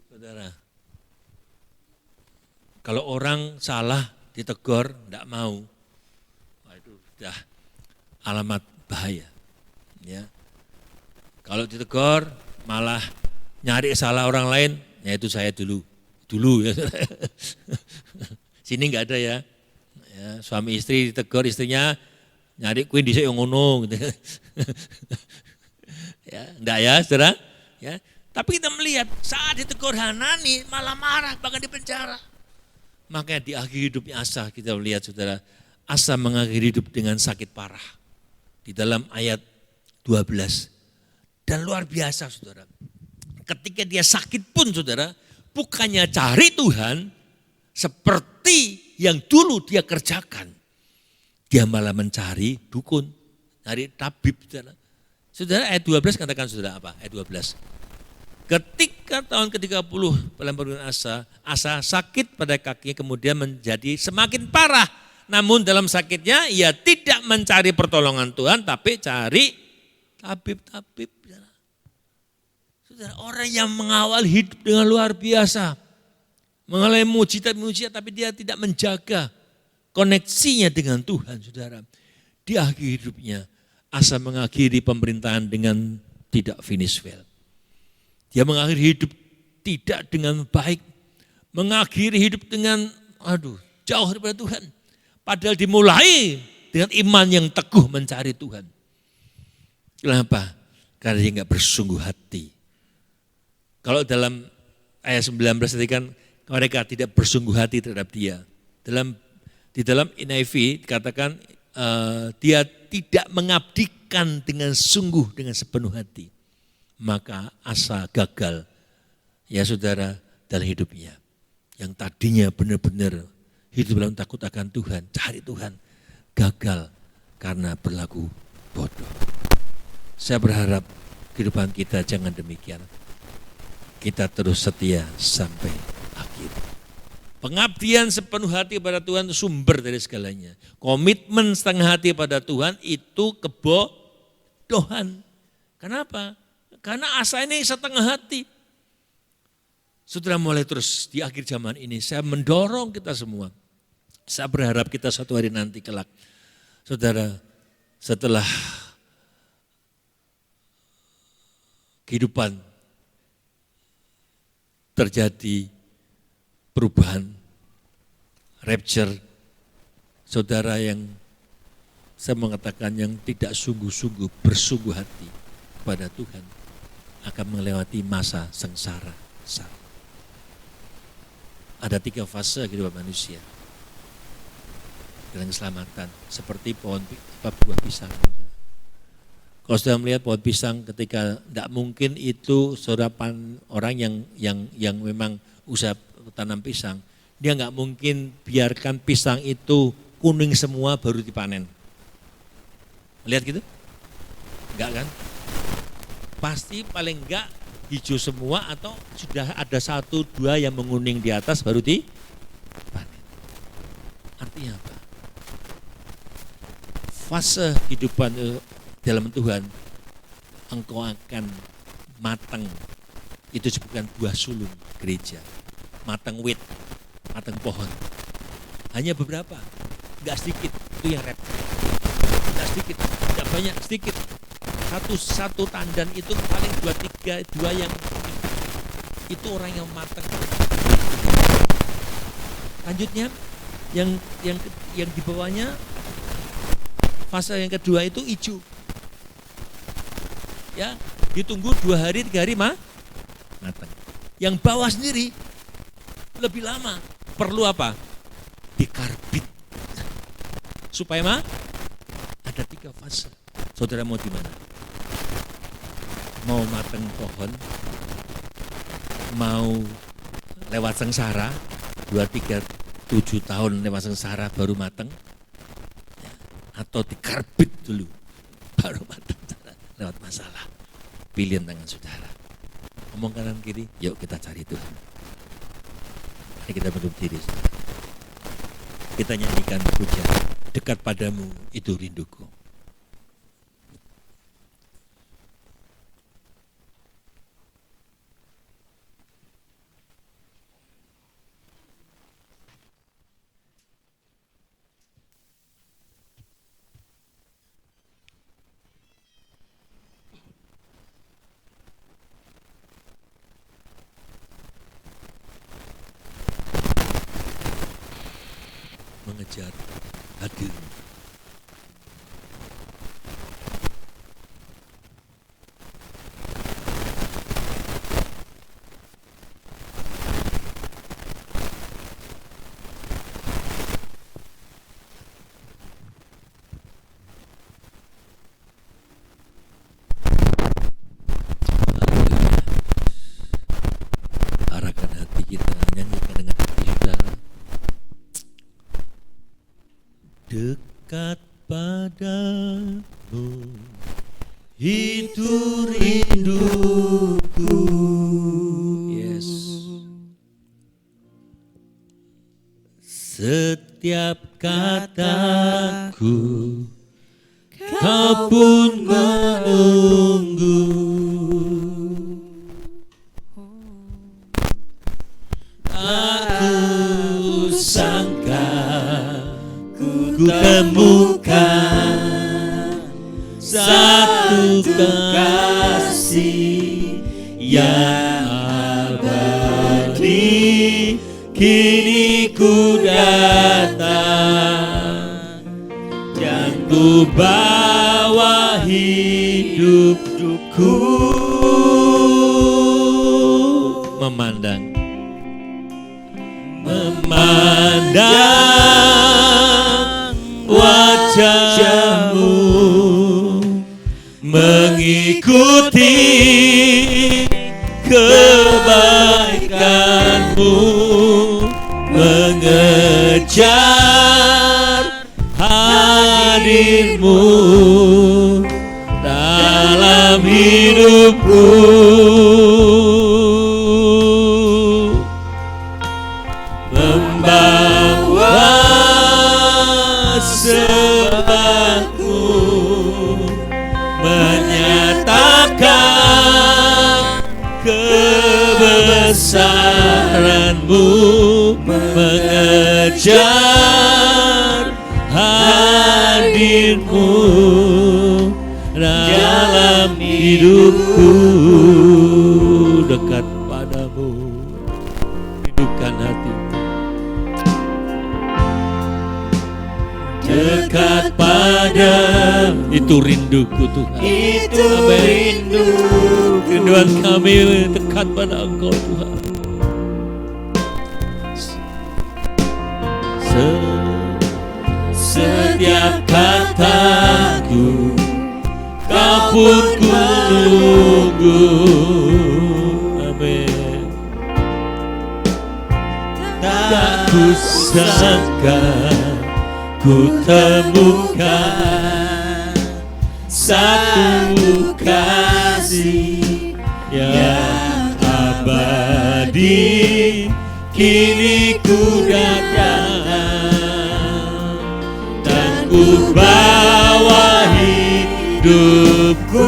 Saudara, kalau orang salah ditegur, tidak mau, wah itu sudah alamat bahaya. Ya. Kalau ditegur malah nyari salah orang lain, ya itu saya dulu ya. Sini enggak ada ya. Suami istri ditegur istrinya, nyari kuin dhisik yang ngono gitu. Ya, enggak ya, saudara? Ya. Tapi kita melihat saat ditegur Hanani malah marah, bahkan di penjara. Makanya di akhir hidupnya Asa kita melihat saudara, Asa mengakhiri hidup dengan sakit parah. Di dalam ayat 12. Dan luar biasa saudara, ketika dia sakit pun saudara, bukannya cari Tuhan seperti yang dulu dia kerjakan. Dia malah mencari dukun, cari tabib. Saudara, saudara ayat 12 katakan saudara apa? Ayat 12. Ketika tahun ke-30 dalam perbuatan Asa sakit pada kakinya kemudian menjadi semakin parah. Namun dalam sakitnya ia tidak mencari pertolongan Tuhan tapi cari tabib-tabib. Saudara, orang yang mengawal hidup dengan luar biasa. Mengalami mujizat tapi dia tidak menjaga koneksinya dengan Tuhan, saudara. Di akhir hidupnya, Asa mengakhiri pemerintahan dengan tidak finish well. Dia mengakhiri hidup tidak dengan baik. Mengakhiri hidup dengan, jauh daripada Tuhan. Padahal dimulai dengan iman yang teguh mencari Tuhan. Kenapa? Karena dia enggak bersungguh hati. Kalau dalam ayat 19 tadi kan mereka tidak bersungguh hati terhadap dia. Di dalam NIV dikatakan dia tidak mengabdikan dengan sungguh, dengan sepenuh hati. Maka Asa gagal ya saudara dalam hidupnya. Yang tadinya benar-benar hidup dalam takut akan Tuhan, cari Tuhan, gagal karena berlaku bodoh. Saya berharap kehidupan kita jangan demikian. Kita terus setia sampai akhir. Pengabdian sepenuh hati pada Tuhan sumber dari segalanya. Komitmen setengah hati pada Tuhan itu kebodohan. Kenapa? Karena Asa ini setengah hati. Saudara, mulai terus di akhir zaman ini saya mendorong kita semua. Saya berharap kita suatu hari nanti kelak Saudara, setelah kehidupan terjadi perubahan, rapture, saudara yang saya mengatakan yang tidak sungguh-sungguh bersungguh hati kepada Tuhan akan melewati masa sengsara. Ada 3 fase kehidupan manusia dalam keselamatan, seperti buah pisang. Kalau sudah melihat pohon pisang, ketika tidak mungkin itu seorang orang yang memang usaha tanam pisang, dia nggak mungkin biarkan pisang itu kuning semua baru dipanen. Lihat gitu? Enggak kan? Pasti paling enggak hijau semua atau sudah ada 1-2 yang menguning di atas baru dipanen. Artinya apa? Fase kehidupan dalam Tuhan, engkau akan matang. Itu disebutkan buah sulung gereja. Matang wit, matang pohon. Hanya beberapa, enggak sedikit. Itu yang repot. Enggak sedikit, tidak banyak, sedikit. Satu tandan itu paling 2 yang itu orang yang matang. Lanjutnya yang di bawahnya fase yang kedua itu hijau. Ya, ditunggu 2 hari 3 hari matang. Yang bawah sendiri lebih lama. Perlu apa? Dikarbit. Supaya ada 3 fase. Saudara mau di mana? Mau matang pohon, mau lewat sengsara, 2, 3, 7 tahun lewat sengsara baru matang, atau dikarbit dulu baru matang lewat masalah. Pilihan tangan saudara. Ngomong kanan kiri, yuk kita cari Tuhan. Mari kita menutup diri. Kita nyanyikan puja, dekat padamu itu rinduku. Mengejar hadir. Arahkan hati kita, nyanyikan dengan hati saudara. Dekat padamu itu rinduku. Yes. Setiap kataku kau pun menunggu. Aku sangka ku temukan satu kasih yang abadi, kini ku datang yang ku bawa hidupku memandang wajahmu, mengikuti kebaikanmu, mengejar hadirmu dalam hidupku. Membawa sebabku, menyatakan kebesaranmu, mengejar hadir hadirmu dalam hidupku, dekat padamu, hidupkan hatimu, dekat padamu. Itu rinduku Tuhan, Itu Amin. rindu. Rinduan kami dekat pada Engkau Tuhan. Setiap kataku Kau pun ku tunggu. Amin. Tak ku sangka ku temukan satu kasih yang abadi, kini ku datang dan ku bawa hidupku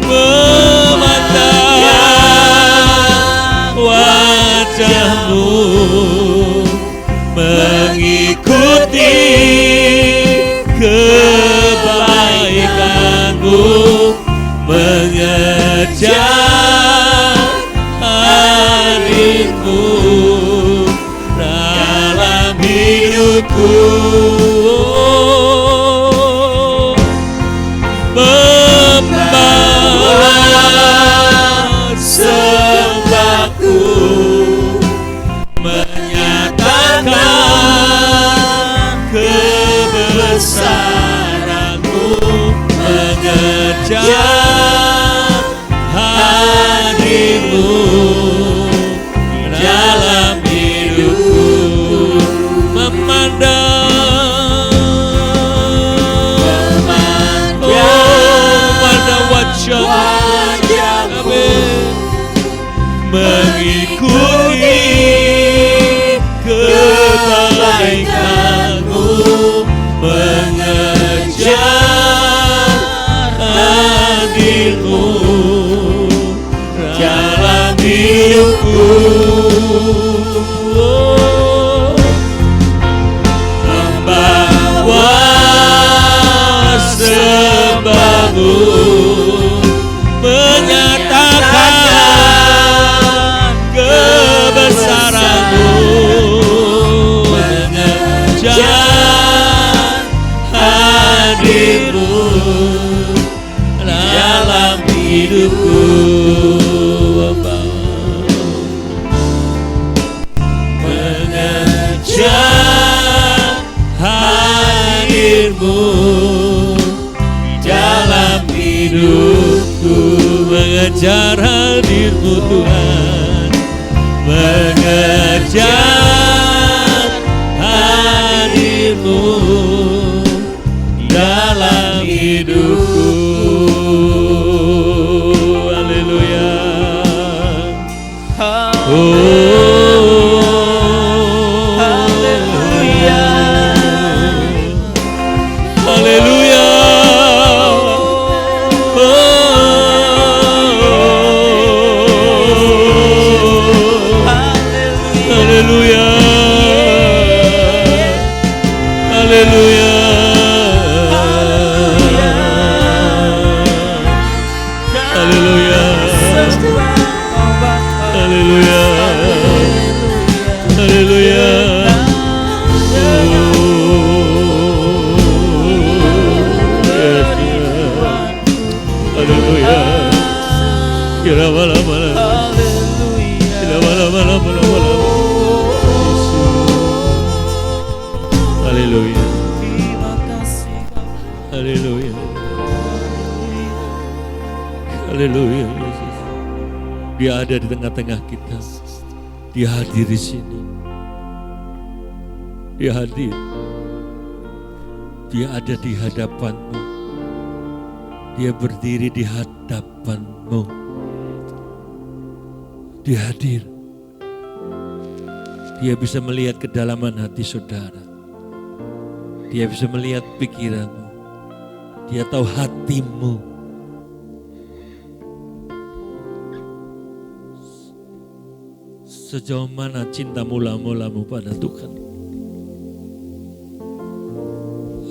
memandang wajahmu, mengikuti kebaikanmu, mengejar hadirmu dalam hidupku, membawa sembahku, menyatakan kebesaranmu, mengejar hadirmu dalam hidupku, memandang pada wajah-Mu, mengikuti kebaikan-Mu, mengejar hadir-Mu dalam hidupku. Membawa sembah-Mu, menyatakan kebesaran-Mu, mengejar hadir-Mu dalam hidupku. Mengejar hadir-Mu dalam hidupku, mengejar hadir-Mu Tuhan, mengejar hadir-Mu dalam hidupku. Haleluya. Haleluya. Haleluya. Haleluya. Haleluya. Haleluya. Haleluya. Haleluya. Haleluya. Kira malam-malam. Kira malam-malam. Haleluya. Haleluya. Haleluya. Yesus. Dia ada di tengah-tengah kita. Dia hadir di sini. Dia hadir. Dia ada di hadapanmu. Dia berdiri di hadapanmu. Dia hadir. Dia bisa melihat kedalaman hati saudara. Dia bisa melihat pikiranmu. Dia tahu hatimu. Sejauh mana cinta mula-mulamu pada Tuhan?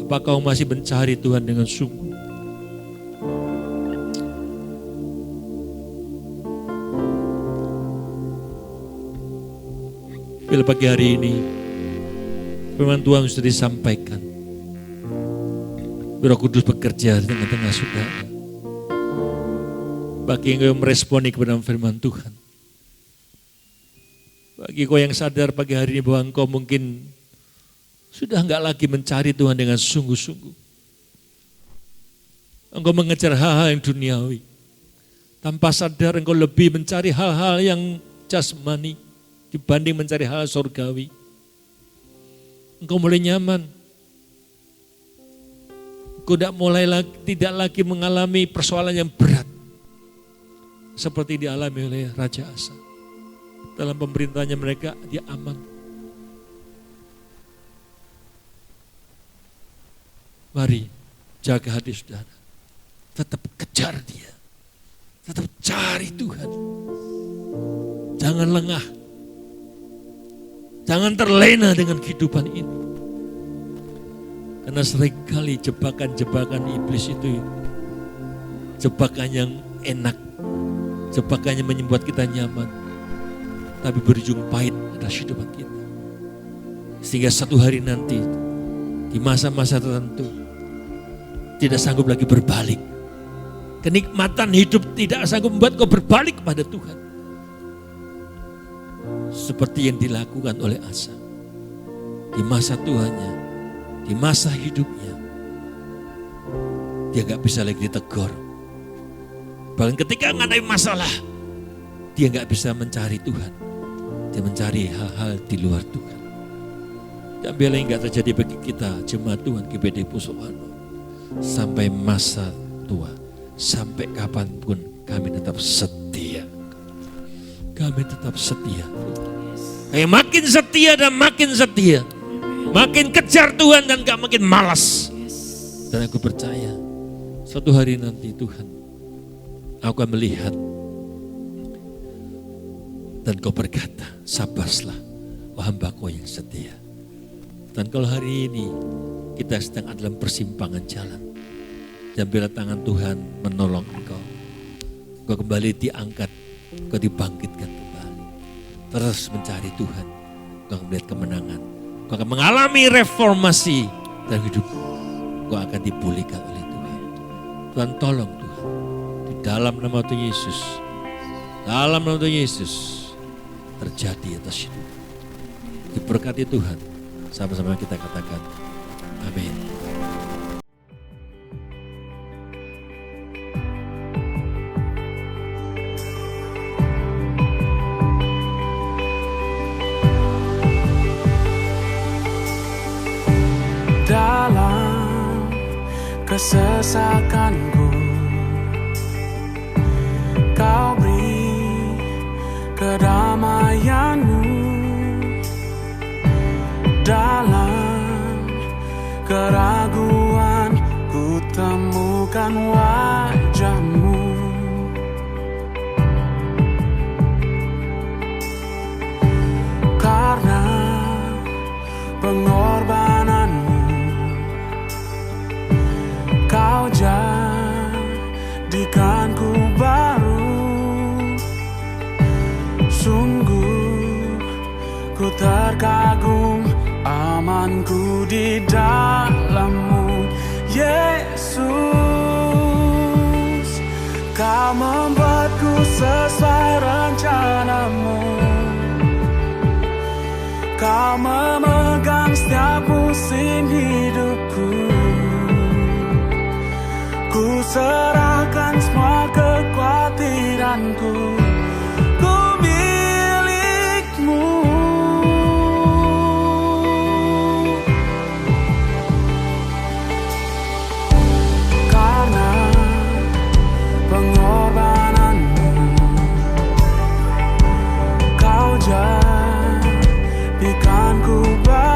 Apakah kau masih mencari Tuhan dengan sungguh? Bila pagi hari ini firman Tuhan sudah disampaikan, Roh Kudus bekerja di tengah-tengah saudara. Bagi yang meresponi kepada firman Tuhan, bagi kau yang sadar pagi hari ini bahwa engkau mungkin sudah enggak lagi mencari Tuhan dengan sungguh-sungguh. Engkau mengejar hal-hal yang duniawi. Tanpa sadar engkau lebih mencari hal-hal yang jasmani dibanding mencari hal surgawi. Engkau mulai nyaman. Engkau tidak lagi mengalami persoalan yang berat. Seperti dialami oleh Raja Asa. Dalam pemerintahannya mereka, dia aman. Mari jaga hati saudara. Tetap kejar dia. Tetap cari Tuhan. Jangan lengah. Jangan terlena dengan kehidupan ini. Karena seringkali jebakan-jebakan iblis itu jebakan yang enak. Jebakan yang membuat kita nyaman. Tapi berujung pahit atas kehidupan kita. Sehingga satu hari nanti di masa-masa tertentu tidak sanggup lagi berbalik. Kenikmatan hidup tidak sanggup membuat kau berbalik kepada Tuhan. Seperti yang dilakukan oleh Asa. Di masa tuanya, di masa hidupnya, dia gak bisa lagi ditegur. Bahkan ketika menghadapi masalah, dia gak bisa mencari Tuhan. Dia mencari hal-hal di luar Tuhan. Dan biarlah yang gak terjadi bagi kita, jemaat Tuhan GBD Posoano. Sampai masa tua, sampai kapanpun kami tetap setia. Kami tetap setia. Makin setia dan makin setia. Makin kejar Tuhan dan gak makin malas. Dan aku percaya suatu hari nanti Tuhan, aku akan melihat dan kau berkata, sabarlah hamba-Ku yang setia. Dan kalau hari ini kita sedang dalam persimpangan jalan, dan bila tangan Tuhan menolong engkau kembali diangkat, kau dibangkitkan kembali. Terus mencari Tuhan, kau akan melihat kemenangan. Kau akan mengalami reformasi dalam hidup. Kau akan dipulihkan oleh Tuhan. Tuhan tolong Tuhan. Di dalam nama Tuhan Yesus. Dalam nama Tuhan Yesus. Terjadi atas hidup. Diberkati Tuhan. Sama-sama kita katakan. Amin. Dalam kesesakanku, Kau beri kedamaian-Mu. Dalam keraguan ku temukan wajah-Mu. Karena pengorbanan-Mu, Kau jadikanku baru. Sungguh ku terkagum, amanku di dalam-Mu, Yesus. Kau membuatku sesuai rencana-Mu. Kau memegang setiap musim hidupku. Ku serahkan semua kekhawatiranku, ku milik-Mu. Karena pengorbanan-Mu, Kau jadikanku baru.